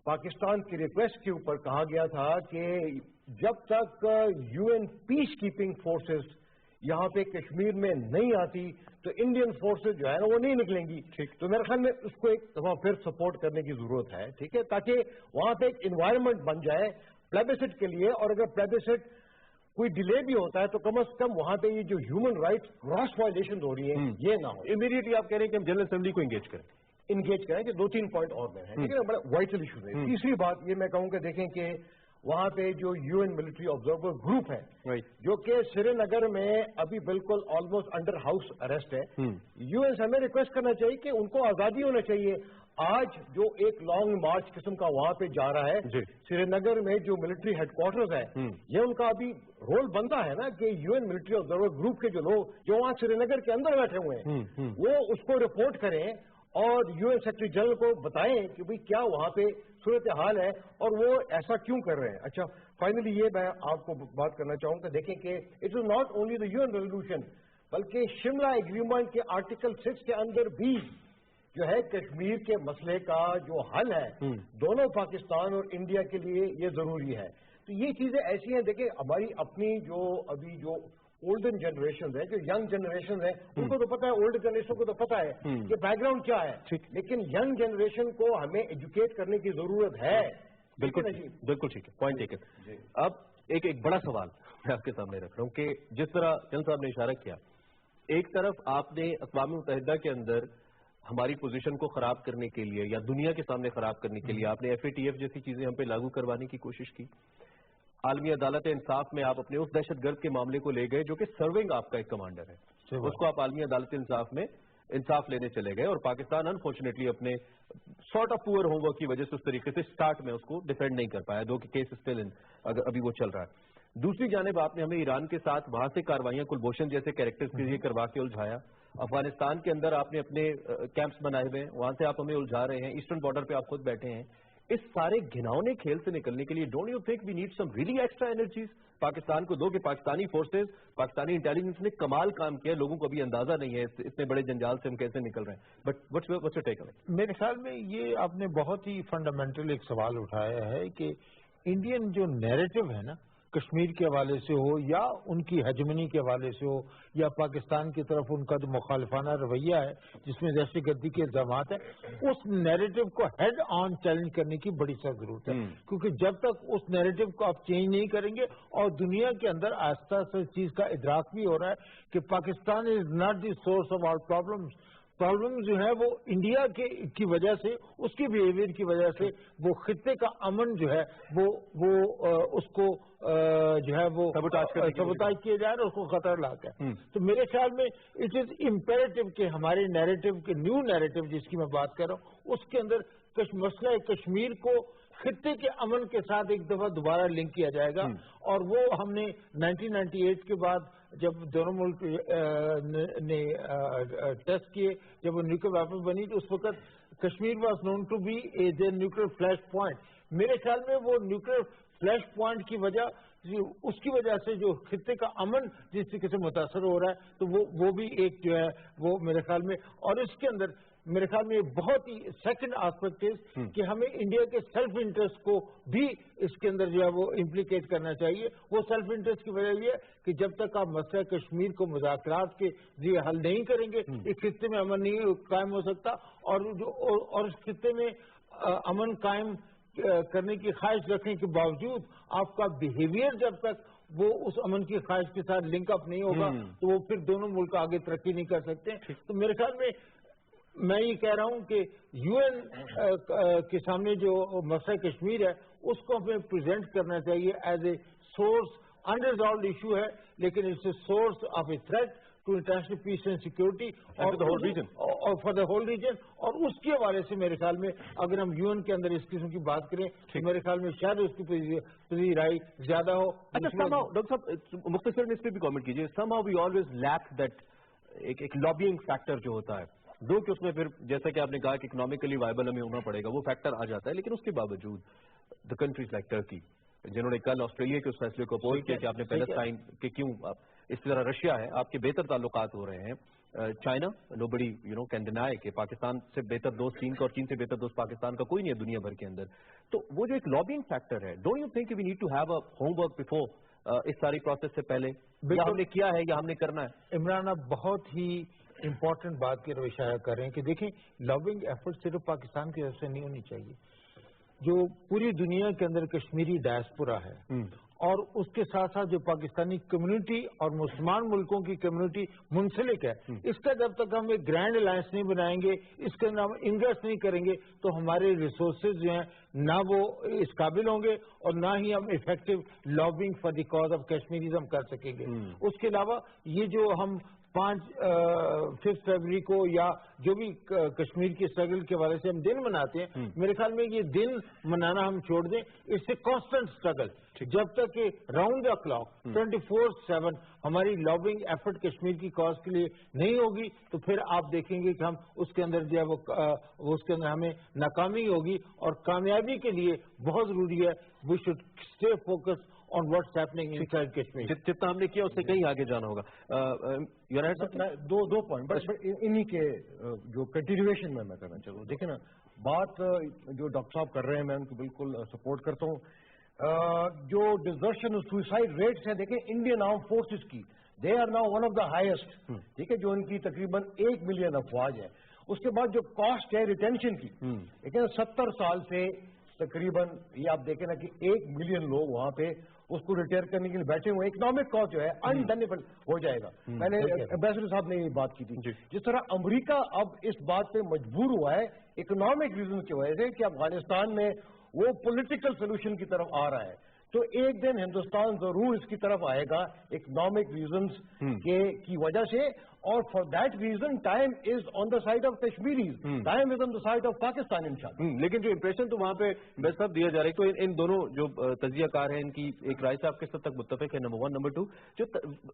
پاکستان کی ریکویسٹ کے اوپر کہا گیا تھا کہ جب تک UN پیس کیپنگ فورسز یہاں پہ کشمیر میں نہیں آتی تو انڈین فورسز جو ہے نا وہ نہیں نکلیں گی. تو میرے خیال میں اس کو ایک دفعہ پھر سپورٹ کرنے کی ضرورت ہے. ٹھیک ہے, تاکہ وہاں پہ ایک انوائرمنٹ بن جائے پلیبسٹ کے لیے, اور اگر پلیبسٹ کوئی ڈیلے بھی ہوتا ہے تو کم از کم وہاں پہ یہ جو ہیومن رائٹس کراس وائلیشن ہو رہی ہیں یہ نہ ہو. امیڈیٹلی آپ کہہ رہے ہیں کہ ہم جنرل اسمبلی کو انگیج کریں کہ 2-3 پوائنٹ اور میں ہیں. ٹھیک ہے, بڑا وائٹل ایشو ہے. تیسری بات یہ میں کہوں کہ دیکھیں کہ وہاں پہ جو UN ملٹری آبزرور گروپ ہے جو کہ سری نگر میں ابھی بالکل آلموسٹ انڈر ہاؤس اریسٹ ہے, UN سے ہمیں ریکویسٹ کرنا چاہیے کہ ان کو آزادی ہونا چاہیے. آج جو ایک لانگ مارچ قسم کا وہاں پہ جا رہا ہے سری نگر میں جو ملٹری ہیڈ کوارٹرز ہے, یہ ان کا ابھی رول بنتا ہے نا کہ UN ملٹری آبزرور گروپ کے جو لوگ جو وہاں سری نگر کے اندر بیٹھے ہوئے ہیں وہ اس کو رپورٹ کریں اور UN سیکرٹری جنرل کو بتائیں کہ بھئی کیا وہاں پہ صورتحال ہے اور وہ ایسا کیوں کر رہے ہیں. اچھا, فائنلی یہ میں آپ کو بات کرنا چاہوں گا, دیکھیں کہ it is not only the UN resolution بلکہ شملہ ایگریمنٹ کے آرٹیکل 6 کے اندر بھی جو ہے کشمیر کے مسئلے کا جو حل ہے دونوں پاکستان اور انڈیا کے لیے یہ ضروری ہے. تو یہ چیزیں ایسی ہیں, دیکھیں ہماری اپنی جو ابھی جو اولڈن جنریشن ہے, جو ینگ جنریشن ہے, ان کو تو پتا ہے, اولڈ جنریشن کو تو پتا ہے کہ بیک گراؤنڈ کیا ہے, لیکن ینگ جنریشن کو ہمیں ایجوکیٹ کرنے کی ضرورت ہے. بالکل ٹھیک ہے, پوائنٹ ٹیکن. اب ایک بڑا سوال میں آپ کے سامنے رکھ رہا ہوں کہ جس طرح جنرل صاحب نے اشارہ کیا, ایک طرف آپ نے اقوام متحدہ کے اندر ہماری پوزیشن کو خراب کرنے کے لیے یا دنیا کے سامنے خراب کرنے کے لیے آپ نے FATF جیسی چیزیں ہم پہ لاگو کروانے کی کوشش کی. عالمی عدالت انصاف میں آپ اپنے اس دہشت گرد کے معاملے کو لے گئے جو کہ سرونگ آپ کا ایک کمانڈر ہے, اس کو آپ عالمی عدالت انصاف میں انصاف لینے چلے گئے, اور پاکستان انفارچونیٹلی اپنے sort of poor home work کی وجہ سے اس طریقے سے اسٹارٹ میں اس کو ڈیفینڈ نہیں کر پایا, دو کہ کیس اسٹل ابھی وہ چل رہا ہے. دوسری جانب آپ نے ہمیں ایران کے ساتھ وہاں سے کاروائیاں کلبھوشن جیسے کیریکٹرز کے لیے کروا کے الجھایا. افغانستان کے اندر آپ نے اپنے کیمپس بنائے ہوئے ہیں, وہاں سے آپ ہمیں الجھا رہے ہیں. ایسٹرن بارڈر پہ آپ خود بیٹھے ہیں. اس سارے گھناؤنے کھیل سے نکلنے کے لیے don't you think we need some really extra energies Pakistan کو دو کہ پاکستانی فورسز, پاکستانی انٹیلیجنس نے کمال کام کیا, لوگوں کو ابھی اندازہ نہیں ہے اتنے بڑے جنجال سے ہم کیسے نکل رہے ہیں. But what's your take on it? میرے خیال میں یہ آپ نے بہت ہی فنڈامنٹل ایک سوال اٹھایا ہے کہ انڈین جو نیریٹو ہے نا کشمیر کے حوالے سے ہو یا ان کی ہیجمنی کے حوالے سے ہو یا پاکستان کی طرف ان کا جو مخالفانہ رویہ ہے جس میں دہشت گردی کے الزامات ہیں، اس نیریٹو کو ہیڈ آن چیلنج کرنے کی بڑی سخت ضرورت ہے، کیونکہ جب تک اس نیریٹو کو آپ چینج نہیں کریں گے اور دنیا کے اندر آہستہ آہستہ اس چیز کا ادراک بھی ہو رہا ہے کہ Pakistan is not the source of all problem جو ہے وہ انڈیا کی وجہ سے، اس کی بیہیویئر کی وجہ سے وہ خطے کا امن جو ہے وہ اس کو جو ہے وہ سبوتاج کیا جائے اور اس کو خطر لاحق ہے۔ تو میرے خیال میں اٹ از امپیریٹو کہ ہمارے نیریٹو کے نیو نیریٹو جس کی میں بات کر رہا ہوں اس کے اندر مسئلہ کشمیر کو خطے کے امن کے ساتھ ایک دفعہ دوبارہ لنک کیا جائے گا، اور وہ ہم نے 1998 کے بعد جب دونوں ملک نے ٹیسٹ کیے، جب وہ نیوکلیئر ویپن بنی تو اس وقت Kashmir was known to be a nuclear flashpoint. میرے خیال میں وہ نیوکلیئر فلیش پوائنٹ کی وجہ، اس کی وجہ سے جو خطے کا امن جس طریقے سے متاثر ہو رہا ہے، تو وہ بھی ایک جو ہے وہ میرے خیال میں، اور اس کے اندر میرے خیال میں بہت ہی سیکنڈ آسپیکٹ ہے کہ ہمیں انڈیا کے سیلف انٹرسٹ کو بھی اس کے اندر جو ہے وہ امپلیکیٹ کرنا چاہیے۔ وہ سیلف انٹرسٹ کی وجہ یہ ہے کہ جب تک آپ مسئلہ کشمیر کو مذاکرات کے ذریعے حل نہیں کریں گے اس خطے میں امن نہیں قائم ہو سکتا، اور اس خطے میں امن قائم کرنے کی خواہش رکھنے کے باوجود آپ کا بیہیویئر جب تک وہ اس امن کی خواہش کے ساتھ لنک اپ نہیں ہوگا تو وہ پھر دونوں ملک آگے ترقی نہیں کر سکتے۔ تو میرے خیال میں یہ کہہ رہا ہوں کہ یو این کے سامنے جو مسئلہ کشمیر ہے اس کو ہمیں پریزنٹ کرنا چاہیے as a source unresolved issue ہے، لیکن it's a source of a threat to international peace and security اور فار دا ہول ریجن، اور اس کے حوالے سے میرے خیال میں اگر ہم یو این کے اندر اس قسم کی بات کریں تو میرے خیال میں شاید اس کی رائے زیادہ ہو۔ ڈاکٹر صاحب مختصر میں اس پہ بھی کامنٹ کیجیے۔ Somehow we always lack that ایک لابینگ فیکٹر جو ہوتا ہے، دو کہ اس میں پھر جیسا کہ آپ نے کہا کہ اکنامکلی وائبل ہمیں ہونا پڑے گا، وہ فیکٹر آ جاتا ہے، لیکن اس کے باوجود دا کنٹریز لائک ٹرکی جنہوں نے کل آسٹریلیا کے اس فیصلے کو اپوز کیا کہ آپ نے پیلسٹائن کے کیوں، اس طرح رشیا ہے، آپ کے بہتر تعلقات ہو رہے ہیں، چائنا نو بڑی کین ڈینائی کہ پاکستان سے بہتر دوست چین کا اور چین سے بہتر دوست پاکستان کا کوئی نہیں ہے دنیا بھر کے اندر، تو وہ جو ایک لابینگ فیکٹر ہے، don't you think we need to have a homework before اس ساری پروسیس سے پہلے، یا ہم نے کیا ہے یا ہم نے کرنا ہے؟ عمران آپ بہت ہی امپورٹنٹ بات کی روش اشارہ کر رہے ہیں کہ دیکھیں لابنگ ایفرٹ صرف پاکستان کی طرف سے نہیں ہونی چاہیے، جو پوری دنیا کے اندر کشمیری ڈائسپورا ہے اور اس کے ساتھ ساتھ جو پاکستانی کمیونٹی اور مسلمان ملکوں کی کمیونٹی منسلک ہے، اس کا جب تک ہم ایک گرینڈ الائنس نہیں بنائیں گے، اس کے اندر ہم انویسٹ نہیں کریں گے تو ہمارے ریسورسز جو ہیں نہ وہ اس قابل ہوں گے اور نہ ہی ہم effective lobbying for the cause of Kashmirism کر سکیں گے۔ اس کے علاوہ یہ جو ہم 5 فروری کو یا جو بھی کشمیر کی اسٹرگل کے حوالے سے ہم دن مناتے ہیں، میرے خیال میں یہ دن منانا ہم چھوڑ دیں، اس سے کانسٹنٹ اسٹرگل جب تک کہ راؤنڈ دا کلاک 24/7 ہماری لابنگ ایفرٹ کشمیر کی کاز کے لیے نہیں ہوگی تو پھر آپ دیکھیں گے کہ ہم اس کے اندر جو ہے وہ اس کے اندر ہمیں ناکامی ہوگی، اور کامیابی کے لیے بہت ضروری ہے we should stay focus on what's happening inside Kashmir. جتنا ہم نے کیا اس سے کہیں آگے جانا ہوگا۔ دو پوائنٹ بس انہی کے جو کنٹینیویشن میں کرنا چاہوں، دیکھیں نا بات جو ڈاکٹر صاحب کر رہے ہیں میں ان کو بالکل سپورٹ کرتا ہوں۔ جو ڈزرشن اور سوئسائڈ ریٹس ہیں دیکھیں انڈین آرم فورسز کی، they are now one of the highest, ٹھیک ہے، جو ان کی تقریباً 1 ملین افواج ہے۔ اس کے بعد جو کاسٹ ہے ریٹینشن کی، لیکن 70 سال سے تقریباً یہ آپ دیکھیں نا کہ 1 ملین لوگ وہاں پہ اس کو ریٹائر کرنے کے لیے بیٹھے ہوئے، اکنامک کاسٹ جو ہے انڈنیبل ہو جائے گا۔ میں نے امبیسڈر صاحب نے یہ بات کی تھی، جس طرح امریکہ اب اس بات پہ مجبور ہوا ہے اکنامک ریزن کی وجہ سے کہ افغانستان میں وہ پولیٹیکل سولوشن کی طرف آ رہا ہے، تو ایک دن ہندوستان ضرور اس کی طرف آئے گا اکنامک ریزنز کی وجہ سے، اور for that reason time is on the side of Kashmiris, time is on the side of Pakistan انشاءاللہ۔ لیکن جو امپریشن تو وہاں پہ بیسٹ صاحب دیا جا رہا ہے، تو ان دونوں جو تجزیہ کار ہیں ان کی ایک رائے سے آپ کس حد تک متفق ہے؟ نمبر 1، نمبر 2 جو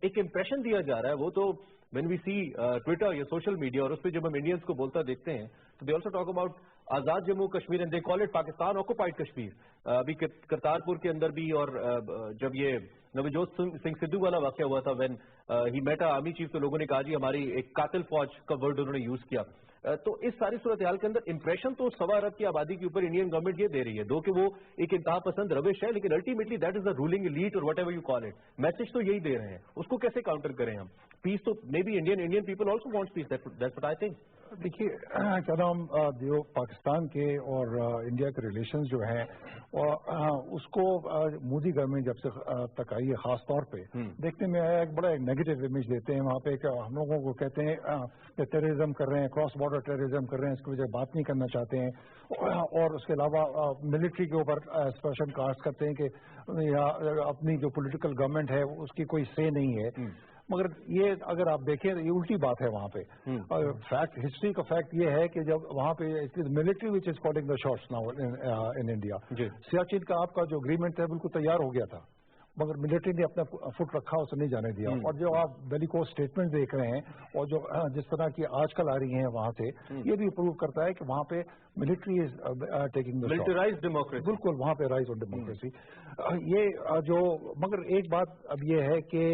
ایک امپریشن دیا جا رہا ہے وہ تو وین وی سی ٹویٹر یا سوشل میڈیا، اور اس پہ جب ہم انڈینس کو بولتا دیکھتے ہیں تو they also talk about Azad Jammu Kashmir and they call it Pakistan occupied Kashmir. ابھی کرتارپور کے اندر بھی، اور جب یہ نوجوت سنگھ سدھو والا واقعہ ہوا تھا when he met army chief, تو لوگوں نے کہا جی ہماری ایک قاتل فوج کا ورڈ انہوں نے یوز کیا۔ تو اس ساری صورتحال کے اندر امپریشن تو 1.25 ارب کی آبادی کے اوپر انڈین گورنمنٹ یہ دے رہی ہے، دو کہ وہ ایک انتہا پسند روش ہے، لیکن ultimately that is the ruling elite اور whatever you call it, message تو یہی دے رہے ہیں، اس کو کیسے کاؤنٹر کریں ہم؟ پیس تو maybe Indian people also wants peace, that's what I think. دیکھیے کیا نام جو پاکستان کے اور انڈیا کے ریلیشنز جو ہیں اس کو مودی گورنمنٹ جب سے تک آئی ہے خاص طور پہ دیکھنے میں آیا، ایک بڑا نیگیٹو امیج دیتے ہیں وہاں پہ کہ ہم لوگوں کو کہتے ہیں کہ ٹیررزم کر رہے ہیں، کراس بارڈر ٹیررزم کر رہے ہیں، اس کی وجہ بات نہیں کرنا چاہتے ہیں، اور اس کے علاوہ ملٹری کے اوپر اسپیشل کاسٹ کرتے ہیں کہ اپنی جو پولیٹیکل گورنمنٹ ہے اس کی کوئی سے نہیں ہے. مگر یہ اگر آپ دیکھیں یہ الٹی بات ہے وہاں پہ. فیکٹ ہسٹری کا فیکٹ یہ ہے کہ جب وہاں پہ military which is calling the shots now in India. Siachen کا آپ کا جو اگریمنٹ ہے بالکل تیار ہو گیا تھا، مگر ملٹری نے اپنا فٹ رکھا، اسے نہیں جانے دیا. اور جو آپ دہلی کو اسٹیٹمنٹ دیکھ رہے ہیں اور جو جس طرح کی آج کل آ رہی ہیں وہاں سے، یہ بھی پروو کرتا ہے کہ وہاں پہ military is taking the militarized democracy, بالکل وہاں پہ رائز آن ڈیموکریسی. یہ جو مگر ایک بات اب یہ ہے کہ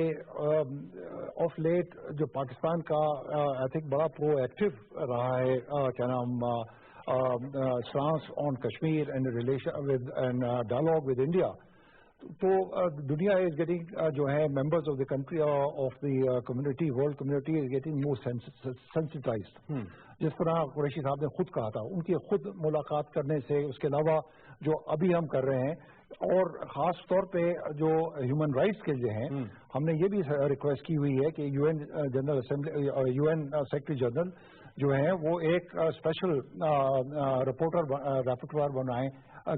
آف لیٹ جو پاکستان کا آئی تھنک بڑا پرو ایکٹیو رہا ہے کیا نام stance on Kashmir and relation with and dialogue with India. تو دنیا از گیٹنگ جو ہے members of the country of the community, world community is getting more sensitised. جس طرح قریشی صاحب نے خود کہا تھا، ان کی خود ملاقات کرنے سے، اس کے علاوہ جو ابھی ہم کر رہے ہیں، اور خاص طور پہ جو ہیومن رائٹس کے جو ہیں، ہم نے یہ بھی ریکویسٹ کی ہوئی ہے کہ U N General Assembly, U N Secretary General جو ہیں وہ ایک اسپیشل رپورٹر بنائیں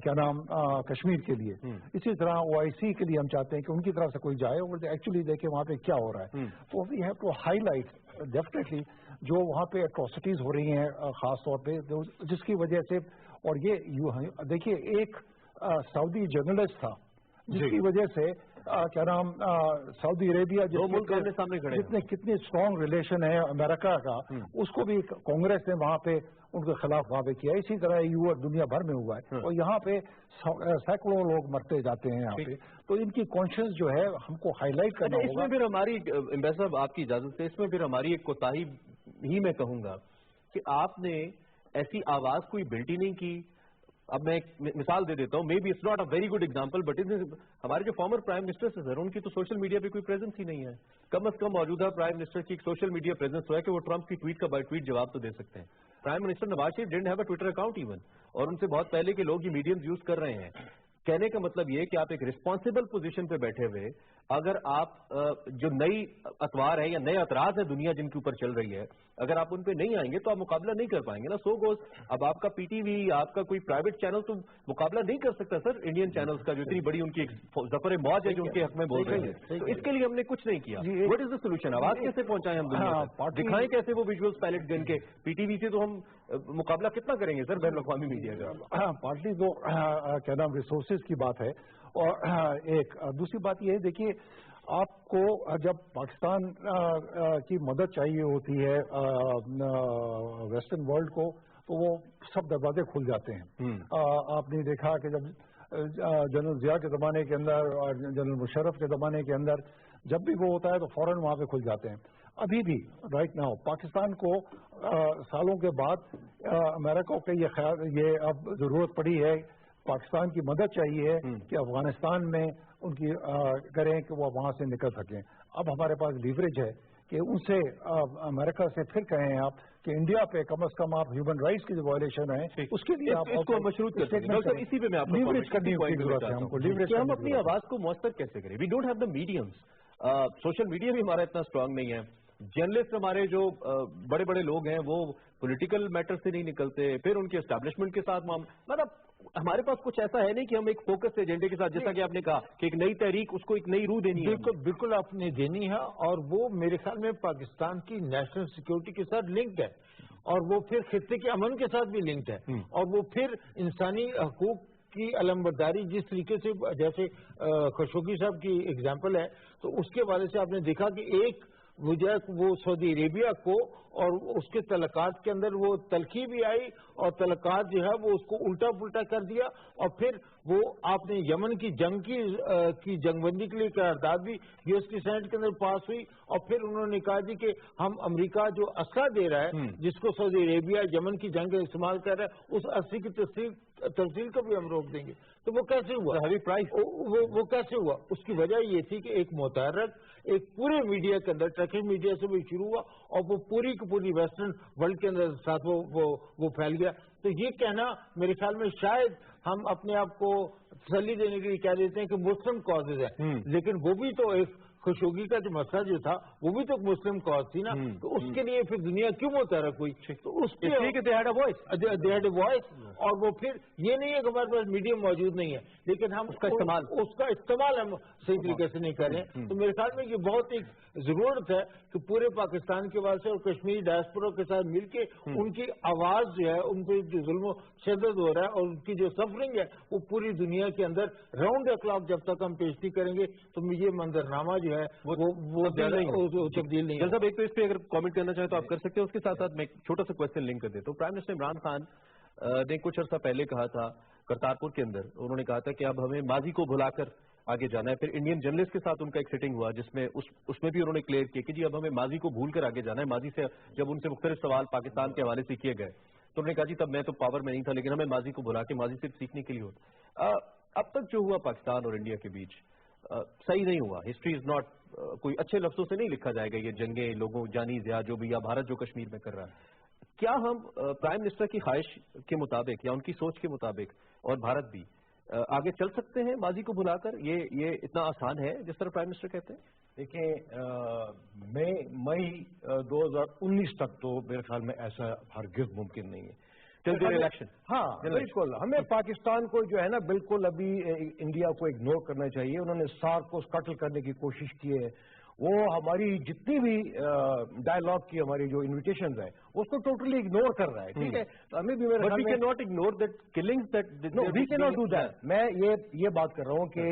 کیا نام کشمیر کے لیے. اسی طرح OIC کے لیے ہم چاہتے ہیں کہ ان کی طرف سے کوئی جائے اور ایکچولی دیکھے وہاں پہ کیا ہو رہا ہے. تو we have to highlight definitely جو وہاں پہ اٹروسٹیز ہو رہی ہیں خاص طور پہ، جس کی وجہ سے. اور یہ دیکھیے ایک سعودی جرنلسٹ تھا جس کی وجہ سے کیا نام سعودی عربیہ کتنے اسٹرانگ ریلیشن ہے امریکہ کا، اس کو بھی کانگریس نے وہاں پہ ان کے خلاف وہاں پہ کیا. اسی طرح اور دنیا بھر میں ہوا ہے، اور یہاں پہ سینکڑوں لوگ مرتے جاتے ہیں یہاں پہ. تو ان کی کانشیس جو ہے ہم کو ہائی لائٹ کرنا ہوگا. اس میں پھر ہماری امبیسڈر صاحب آپ کی اجازت سے، اس میں پھر ہماری ایک کوتاہی ہی میں کہوں گا کہ آپ نے ایسی آواز کوئی بلٹ ہی نہیں کی. اب میں ایک مثال دے دیتا ہوں، maybe it's not a very good example, but ہمارے جو فارمر پرائم منسٹر سے سر، ان کی تو سوشل میڈیا پہ کوئی پریزنس ہی نہیں ہے. کم از کم موجودہ پرائم منسٹر کی ایک سوشل میڈیا پریزنس تو ہے کہ وہ ٹرمپ کی ٹویٹ کا بائی ٹویٹ جواب تو دے سکتے ہیں. Prime minister Nawaz Sharif didn't have a Twitter account even, اور ان سے بہت پہلے کے لوگ یہ میڈیمز یوز کر رہے ہیں. کہنے کا مطلب یہ کہ آپ ایک رسپانسبل پوزیشن پہ بیٹھے ہوئے اگر آپ جو نئی اطوار ہے یا نئے اطراز ہیں دنیا جن کے اوپر چل رہی ہے، اگر آپ ان پہ نہیں آئیں گے تو آپ مقابلہ نہیں کر پائیں گے نا. سو گوز اب آپ کا پی ٹی وی، آپ کا کوئی پرائیویٹ چینل تو مقابلہ نہیں کر سکتا سر انڈین چینلز کا، جو اتنی بڑی ان کی ایک ظفر موج ہے جو ان کے حق میں بول رہے ہیں. تو اس کے لیے ہم نے کچھ نہیں کیا. What is the solution? آواز کیسے پہنچائیں ہم دنیا تک؟ دکھائیں کیسے وہ ویژولز پیلٹ جن کے پی ٹی وی سے تو ہم مقابلہ کتنا کریں گے سر بین الاقوامی میڈیا کا؟ پارٹلی تو کیا نام ریسورسز کی بات ہے، اور ایک دوسری بات یہ ہے دیکھیے آپ کو جب پاکستان کی مدد چاہیے ہوتی ہے ویسٹرن ورلڈ کو تو وہ سب دروازے کھل جاتے ہیں. آپ نے دیکھا کہ جب جنرل ضیاء کے زمانے کے اندر اور جنرل مشرف کے زمانے کے اندر جب بھی وہ ہوتا ہے تو فوراً وہاں پہ کھل جاتے ہیں. ابھی بھی رائٹ ناؤ پاکستان کو سالوں کے بعد امریکہ کو یہ اب ضرورت پڑی ہے، پاکستان کی مدد چاہیے کہ افغانستان میں ان کی کریں کہ وہ وہاں سے نکل سکیں. اب ہمارے پاس لیوریج ہے کہ ان سے امریکہ سے پھر کہیں آپ کہ انڈیا پہ کم از کم آپ ہیومن رائٹس کی جو وائلیشن ہے اس کے لیے آپ اس کو مشروط کر سکتے ہیں. اسی پہ میں آپ کو لیوریج کرنے کی ضرورت ہے. ہم کو لیوریج ہم اپنی آواز کو مؤثر کیسے کریں؟ We don't have the mediums. Social media بھی ہمارا اتنا اسٹرانگ نہیں ہے. جرنلسٹ ہمارے جو بڑے بڑے لوگ ہیں وہ پولیٹیکل میٹر سے نہیں نکلتے، پھر ان کے اسٹیبلشمنٹ کے ساتھ مطلب ہمارے پاس کچھ ایسا ہے نہیں کہ ہم ایک فوکس ایجنڈے کے ساتھ، جیسا کہ آپ نے کہا کہ ایک نئی تحریک اس کو ایک نئی روح دینی ہے. بالکل آپ نے دینی ہے، اور وہ میرے خیال میں پاکستان کی نیشنل سیکورٹی کے ساتھ لنکڈ ہے، اور وہ پھر خطے کے امن کے ساتھ بھی لنکڈ ہے، اور وہ پھر انسانی حقوق کی علمبرداری جس طریقے سے جیسے خشوگی صاحب کی اگزامپل ہے، تو اس کے والے سے آپ نے دیکھا کہ ایک मुझे वो सऊदी अरेबिया को और उसके तलकात के अंदर वो तलखी भी आई और तलकात जो है वो उसको उल्टा पुल्टा कर दिया और फिर वो आपने यमन की जंग की जंगबंदी के लिए करारदाद भी यूएस की सेनेट के अंदर पास हुई और फिर उन्होंने कहा जी कि हम अमेरिका जो असला दे रहा है जिसको सऊदी अरेबिया यमन की जंग इस्तेमाल कर रहा है उस असली की तफसील को भी हम रोक देंगे। तो वो कैसे हुआ? हैवी प्राइस वो कैसे हुआ? उसकी वजह ये थी कि एक मुतहर्रिक एक पूरे मीडिया के अंदर टर्किश मीडिया से भी शुरू हुआ और वो पूरी की पूरी वेस्टर्न वर्ल्ड के अंदर साथ वो फैल गया। तो ये कहना मेरे ख्याल में शायद हम अपने आप को तसल्ली देने के लिए कह देते हैं कि मुस्लिम कॉजेज है, लेकिन वो भी तो एक खुशोगी का जो मसला जो था वो भी तो मुस्लिम कॉज थी ना, तो उसके लिए फिर दुनिया क्यों मुतहरक हुई? तो उसके दे हैड अ वॉइस और वो फिर ये नहीं है कि हमारे पास मीडियम मौजूद नहीं है, लेकिन हम उसका इस्तेमाल हम सही तरीके से नहीं कर रहे हैं। तो मेरे ख्याल में ये बहुत एक जरूरत है कि पूरे पाकिस्तान के वास्ते और कश्मीरी डायस्पोरा के साथ मिलके उनकी आवाज जो है, उन पर जो जुल्म शद्दत हो रहा है और उनकी जो सफरिंग है वो पूरी दुनिया के अंदर राउंड द क्लॉक जब तक हम पेश नहीं करेंगे तो ये मंजरनामा जो है वो तब्दील नहीं। साहब एक तो इस पे अगर कमेंट करना चाहे तो आप कर सकते हैं, उसके साथ साथ मैं एक छोटा सा क्वेश्चन लिंक कर देता हूँ। प्राइम मिनिस्टर इमरान खान ने कुछ अर्सा पहले कहा था करतारपुर के अंदर, उन्होंने कहा था कि अब हमें माजी को भुलाकर आगे जाना है। फिर इंडियन जर्नलिस्ट के साथ उनका एक सिटिंग हुआ जिसमें उसमें भी उन्होंने क्लियर किया कि जी अब हमें माजी को भूल कर आगे जाना है। माजी से जब उनसे मुख्तलिफ सवाल पाकिस्तान के हवाले से किए गए तो उन्होंने कहा जी तब मैं तो पावर में नहीं था, लेकिन हमें माजी को भुला के माजी से सीखने के लिए होता। अब तक जो हुआ पाकिस्तान और इंडिया के बीच सही नहीं हुआ। हिस्ट्री इज नॉट कोई अच्छे लफ्जों से नहीं लिखा जाएगा ये जंगें, लोगों जानी या जो भी, या भारत जो कश्मीर में कर रहा है। क्या हम प्राइम मिनिस्टर की ख्वाहिश के मुताबिक या उनकी सोच के मुताबिक और भारत भी आगे चल सकते हैं माजी को भुलाकर? ये इतना आसान है जिस तरह प्राइम मिनिस्टर कहते हैं? देखिए मई 2019 तक तो मेरे ख्याल में ऐसा हरगिज मुमकिन नहीं है इलेक्शन। हाँ बिल्कुल, हमें पाकिस्तान को जो है ना बिल्कुल अभी इंडिया को इग्नोर करना चाहिए। उन्होंने सार्क को स्कटल करने की कोशिश की है, वो हमारी जितनी भी डायलॉग की हमारी जो इन्विटेशंस है उसको टोटली इग्नोर कर रहा है। ठीक है, तो हमें भी मेरे ख्याल में not ignore that killings that no we can not do that. मैं ये बात कर रहा हूँ कि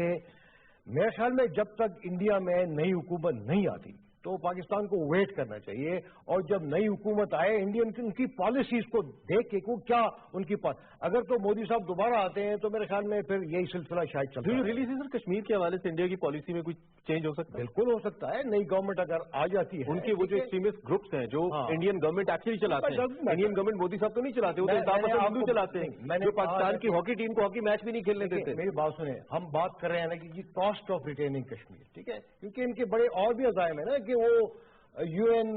मेरे ख्याल में जब तक इंडिया में नई हुकूमत नहीं आती तो पाकिस्तान को वेट करना चाहिए, और जब नई हुकूमत आए इंडियन की उनकी पॉलिसीज को देख के क्या उनकी अगर तो मोदी साहब दोबारा आते हैं तो मेरे ख्याल में फिर यही सिलसिला शायद चलता है। रिलीज सर कश्मीर के हवाले से इंडिया की पॉलिसी में कुछ चेंज हो सकता है? बिल्कुल हो सकता है, नई गवर्नमेंट अगर आ जाती है। उनके वो जो एक्सट्रीमिस्ट ग्रुप्स हैं जो इंडियन गवर्नमेंट एक्चुअली चलाते हैं, इंडियन गवर्नमेंट मोदी साहब तो नहीं चलाते, वो तो हिंदू चलाते हैं जो पाकिस्तान की हॉकी टीम को हॉकी मैच भी नहीं खेलने देते। मेरी बात सुने, हम बात कर रहे हैं ना कि कॉस्ट ऑफ रिटेनिंग कश्मीर, ठीक है, क्योंकि इनके बड़े और भी अज़ाइम है ना कि वो यूएन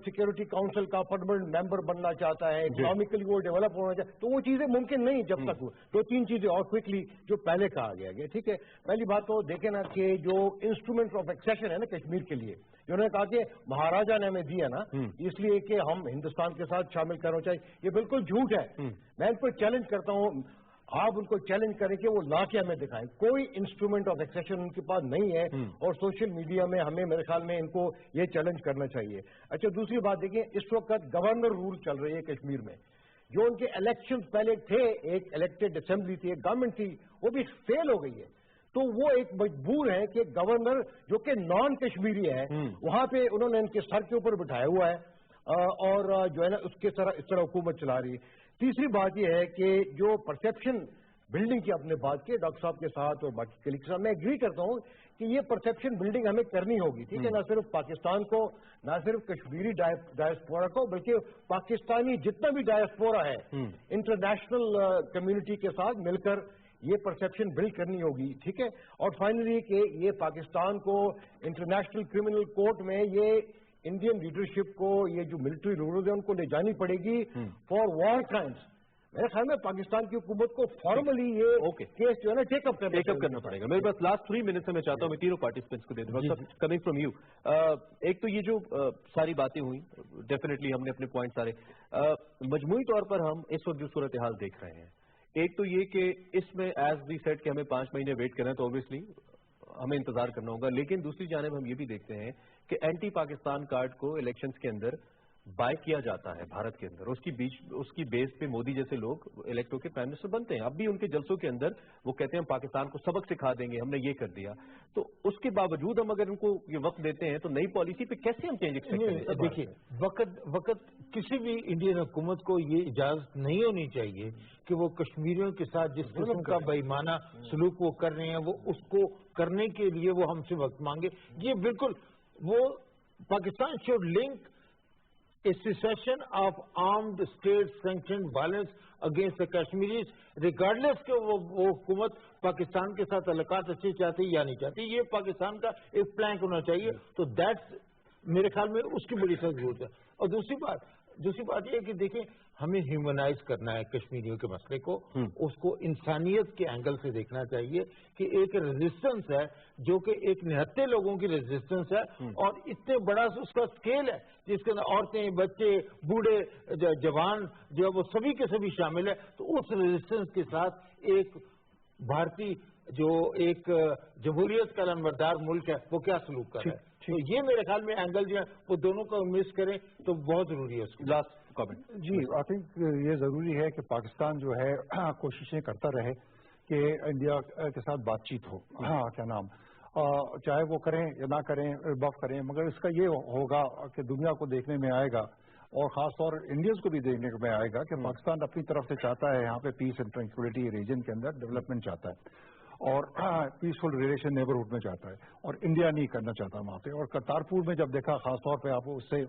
सिक्योरिटी काउंसिल का परमानेंट मेंबर बनना चाहता है, इकोनॉमिकली वो डेवलप होना चाहता है, तो वो चीजें मुमकिन नहीं जब तक दो तीन चीजें और क्विकली जो पहले कहा गया। ठीक है, पहली बात तो देखे ना कि जो इंस्ट्रूमेंट ऑफ एक्सेशन है ना कश्मीर के लिए, जो उन्होंने कहा कि महाराजा ने हमें दिया ना इसलिए कि हम हिंदुस्तान के साथ शामिल करना चाहिए, ये बिल्कुल झूठ है। मैं इनको चैलेंज करता हूँ, आप उनको चैलेंज करें कि वो ला के हमें दिखाएं, कोई इंस्ट्रूमेंट ऑफ एक्सेशन उनके पास नहीं है, और सोशल मीडिया में हमें मेरे ख्याल में इनको ये चैलेंज करना चाहिए। अच्छा, दूसरी बात देखिए, इस वक्त गवर्नर रूल चल रही है कश्मीर में, जो उनके इलेक्शन पहले थे, एक इलेक्टेड असेंबली थी, एक गवर्नमेंट थी, वो भी फेल हो गई है, तो वो एक मजबूर है कि गवर्नर जो कि नॉन कश्मीरी है वहां पे उन्होंने इनके सर के ऊपर बिठाया हुआ है, और जो है ना उसके इस तरह हुकूमत चला रही है। तीसरी बात यह है कि जो परसेप्शन बिल्डिंग की आपने बात की डॉक्टर साहब के साथ और बाकी कलीग के साथ, मैं एग्री करता हूं कि ये परसेप्शन बिल्डिंग हमें करनी होगी। ठीक है, ना सिर्फ पाकिस्तान को, ना सिर्फ कश्मीरी डायस्पोरा को, बल्कि पाकिस्तानी जितना भी डायस्पोरा है इंटरनेशनल कम्युनिटी के साथ मिलकर ये परसेप्शन बिल्ड करनी होगी। ठीक है, और फाइनली कि ये पाकिस्तान को इंटरनेशनल क्रिमिनल कोर्ट में ये इंडियन लीडरशिप को, ये जो मिलिट्री रूलर्स है उनको ले जानी पड़ेगी फॉर वॉर क्राइम्स। मेरे ख्याल में पाकिस्तान की हुकूमत को फॉर्मली ये केस जो है ना टेकअप करना पड़ेगा। मेरे पास लास्ट 3 मिनट्स में मैं चाहता हूँ मैं तीनों पार्टिसिपेंट्स को दे दूँ, कमिंग फ्रॉम यू। एक तो ये जो सारी बातें हुई, डेफिनेटली हमने अपने पॉइंट सारे मजमूई तौर पर हम इस वक्त जो सूरत हाल देख रहे हैं, एक तो ये कि इसमें एज वी सेड कि हमें 5 महीने वेट करना है, तो ऑब्वियसली हमें इंतजार करना होगा, लेकिन दूसरी जानिब हम ये भी देखते हैं कि एंटी पाकिस्तान कार्ड को इलेक्शंस के अंदर बाय किया जाता है भारत के अंदर, उसकी बेस पे मोदी जैसे लोग इलेक्ट होकर प्राइम मिनिस्टर बनते हैं। अब भी उनके जलसों के अंदर वो कहते हैं हम पाकिस्तान को सबक सिखा देंगे, हमने ये कर दिया। तो उसके बावजूद हम अगर उनको ये वक्त देते हैं तो नई पॉलिसी पे कैसे हम चेंज एक्सपेक्ट करें? देखिए, वक्त किसी भी इंडियन हुकूमत को ये इजाजत नहीं होनी चाहिए कि वो कश्मीरियों के साथ जिस किस्म का बेईमाना सलूक वो कर रहे हैं वो उसको करने के लिए वो हमसे वक्त मांगे। ये बिल्कुल वो Pakistan should link a cessation of armed state sanctioned violence against the Kashmiris, regardless के वो हुकूमत पाकिस्तान के साथ तल्लुकात अच्छे चाहती या नहीं चाहती, ये पाकिस्तान का एक प्लान होना चाहिए। तो दैट्स मेरे ख्याल में उसकी बड़ी सख्त जरूरत है। और दूसरी बात ये है कि देखिए, हमें ह्यूमनाइज करना है कश्मीरियों के मसले को, उसको इंसानियत के एंगल से देखना चाहिए कि एक रेजिस्टेंस है जो कि एक निहत्ते लोगों की रेजिस्टेंस है, और इतने बड़ा उसका स्केल है जिसके अंदर औरतें, बच्चे, बूढ़े, जवान जो है वो सभी के सभी शामिल है। तो उस रेजिस्टेंस के साथ एक भारतीय जो एक जमहूरियत का लंबरदार मुल्क है वो क्या सलूक कर रहा है। तो ये मेरे ख्याल में एंगल जो है वो दोनों को मिस करें तो बहुत जरूरी है उसकी। लास्ट कमेंट जी, आई थिंक ये जरूरी है कि पाकिस्तान जो है कोशिशें करता रहे कि इंडिया के साथ बातचीत हो। क्या नाम, चाहे वो करें या ना करें, बफ करें, मगर इसका ये होगा कि दुनिया को देखने में आएगा और खासतौर इंडियंस को भी देखने में आएगा कि पाकिस्तान अपनी तरफ से चाहता है यहाँ पे पीस एंड ट्रैंक्विलिटी रीजन के अंदर डेवलपमेंट चाहता है और पीसफुल रिलेशन नेबरहुड में चाहता है, और इंडिया नहीं करना चाहता वहाँ पे। और करतारपुर में जब देखा खासतौर पे आप उससे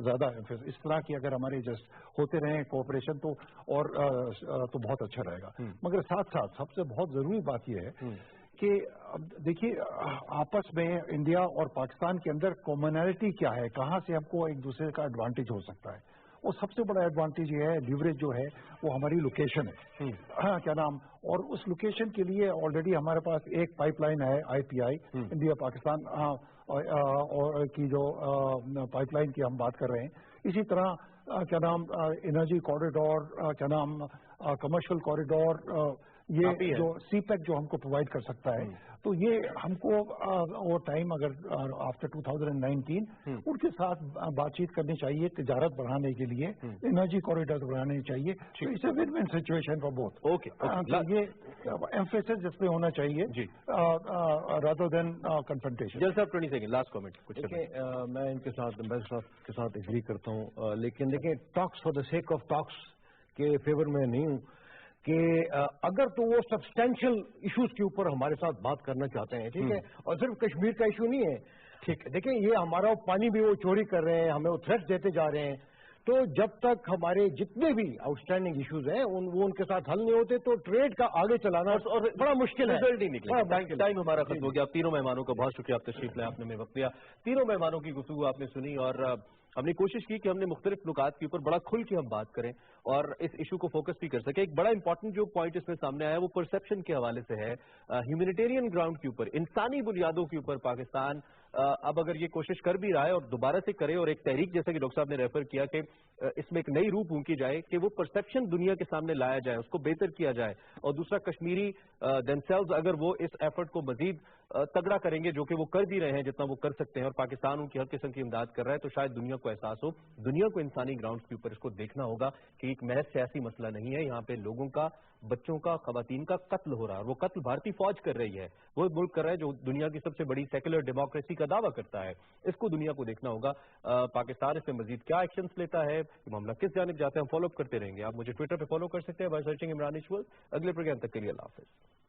ज्यादा इस तरह की अगर हमारे जस्ट होते रहे कोऑपरेशन तो तो बहुत अच्छा रहेगा। मगर साथ साथ सबसे बहुत जरूरी बात यह है कि देखिए, आपस में इंडिया और पाकिस्तान के अंदर कॉमनैलिटी क्या है, कहाँ से हमको एक दूसरे का एडवांटेज हो सकता है। और सबसे बड़ा एडवांटेज ये है, लीवरेज जो है वो हमारी लोकेशन है। क्या नाम, और उस लोकेशन के लिए ऑलरेडी हमारे पास एक पाइपलाइन है IPI, इंडिया पाकिस्तान और की जो पाइपलाइन की हम बात कर रहे हैं। इसी तरह क्या नाम, एनर्जी कॉरिडोर, क्या नाम, कमर्शियल कॉरिडोर, ये जो CPEC जो हमको प्रोवाइड कर सकता है। तो ये हमको वो टाइम अगर आफ्टर 2019 उनके साथ बातचीत करनी चाहिए, तिजारत बढ़ाने के लिए, एनर्जी कॉरिडोर बढ़ाने चाहिए। तो it's a win win situation for both. Okay, ये एम्फेसिस जिसमें होना चाहिए रादर देन कन्फ्रंटेशन। जल्द साहब 20 सेकंड लास्ट कमेंट। मैं इनके साथ एम्बेसडर के साथ एग्री करता हूँ, लेकिन देखिए, talks for the sake of talks के फेवर में नहीं हूँ कि अगर तो वो सब्सटेंशियल इश्यूज के ऊपर हमारे साथ बात करना चाहते हैं, ठीक है, और सिर्फ कश्मीर का इशू नहीं है, ठीक है। देखिए, ये हमारा पानी भी वो चोरी कर रहे हैं, हमें वो थ्रेट्स देते जा रहे हैं। तो जब तक हमारे जितने भी आउटस्टैंडिंग इश्यूज हैं वो उनके साथ हल नहीं होते तो ट्रेड का आगे चलाना और बड़ा मुश्किल है। रिजल्ट ही निकले। टाइम हमारा खत्म हो गया। आप तीनों मेहमानों का बहुत शुक्रिया, आप तशरीफ लाए, आपने वक्त दिया। तीनों मेहमानों की गुफ्तगू आपने सुनी और हमने कोशिश की कि हमने मुख्तलिफ नुकात के ऊपर बड़ा खुल के हम बात करें और इस इशू को फोकस भी कर सके। एक बड़ा इंपॉर्टेंट जो पॉइंट इसमें सामने आया वो परसेप्शन के हवाले से है। ह्यूमैनिटेरियन ग्राउंड के ऊपर, इंसानी बुनियादों के ऊपर पाकिस्तान अब अगर ये कोशिश कर भी रहा है और दोबारा से करे और एक तहरीक जैसा कि डॉक्टर साहब ने रेफर किया कि इसमें एक नई रूप उनकी जाए कि वो परसेप्शन दुनिया के सामने लाया जाए, उसको बेहतर किया जाए। और दूसरा, कश्मीरी देमसेल्व्स अगर वो इस एफर्ट को मजीद तगड़ा करेंगे, जो कि वो कर भी रहे हैं जितना वो कर सकते हैं, और पाकिस्तान उनकी हर किस्म की इमदाद कर रहा है, तो शायद दुनिया को एहसास हो। दुनिया को इंसानी ग्राउंड के ऊपर इसको देखना होगा कि एक महज सियासी मसला नहीं है, यहाँ पे लोगों का, बच्चों का, खवातीन का कत्ल हो रहा है। और वो कत्ल भारतीय फौज कर रही है, वो मुल्क कर रहा है जो दुनिया की सबसे बड़ी सेकुलर डेमोक्रेसी का दावा करता है। इसको दुनिया को देखना होगा। पाकिस्तान इसमें मजीद क्या एक्शंस लेता है, मामला किस जानिब जाते हैं, हम फॉलो अप करते रहेंगे। आप मुझे ट्विटर पे फॉलो कर सकते हैं बाय सर्चिंग इमरान इशवल। अगले प्रोग्राम तक के लिए अल्लाह हाफिज।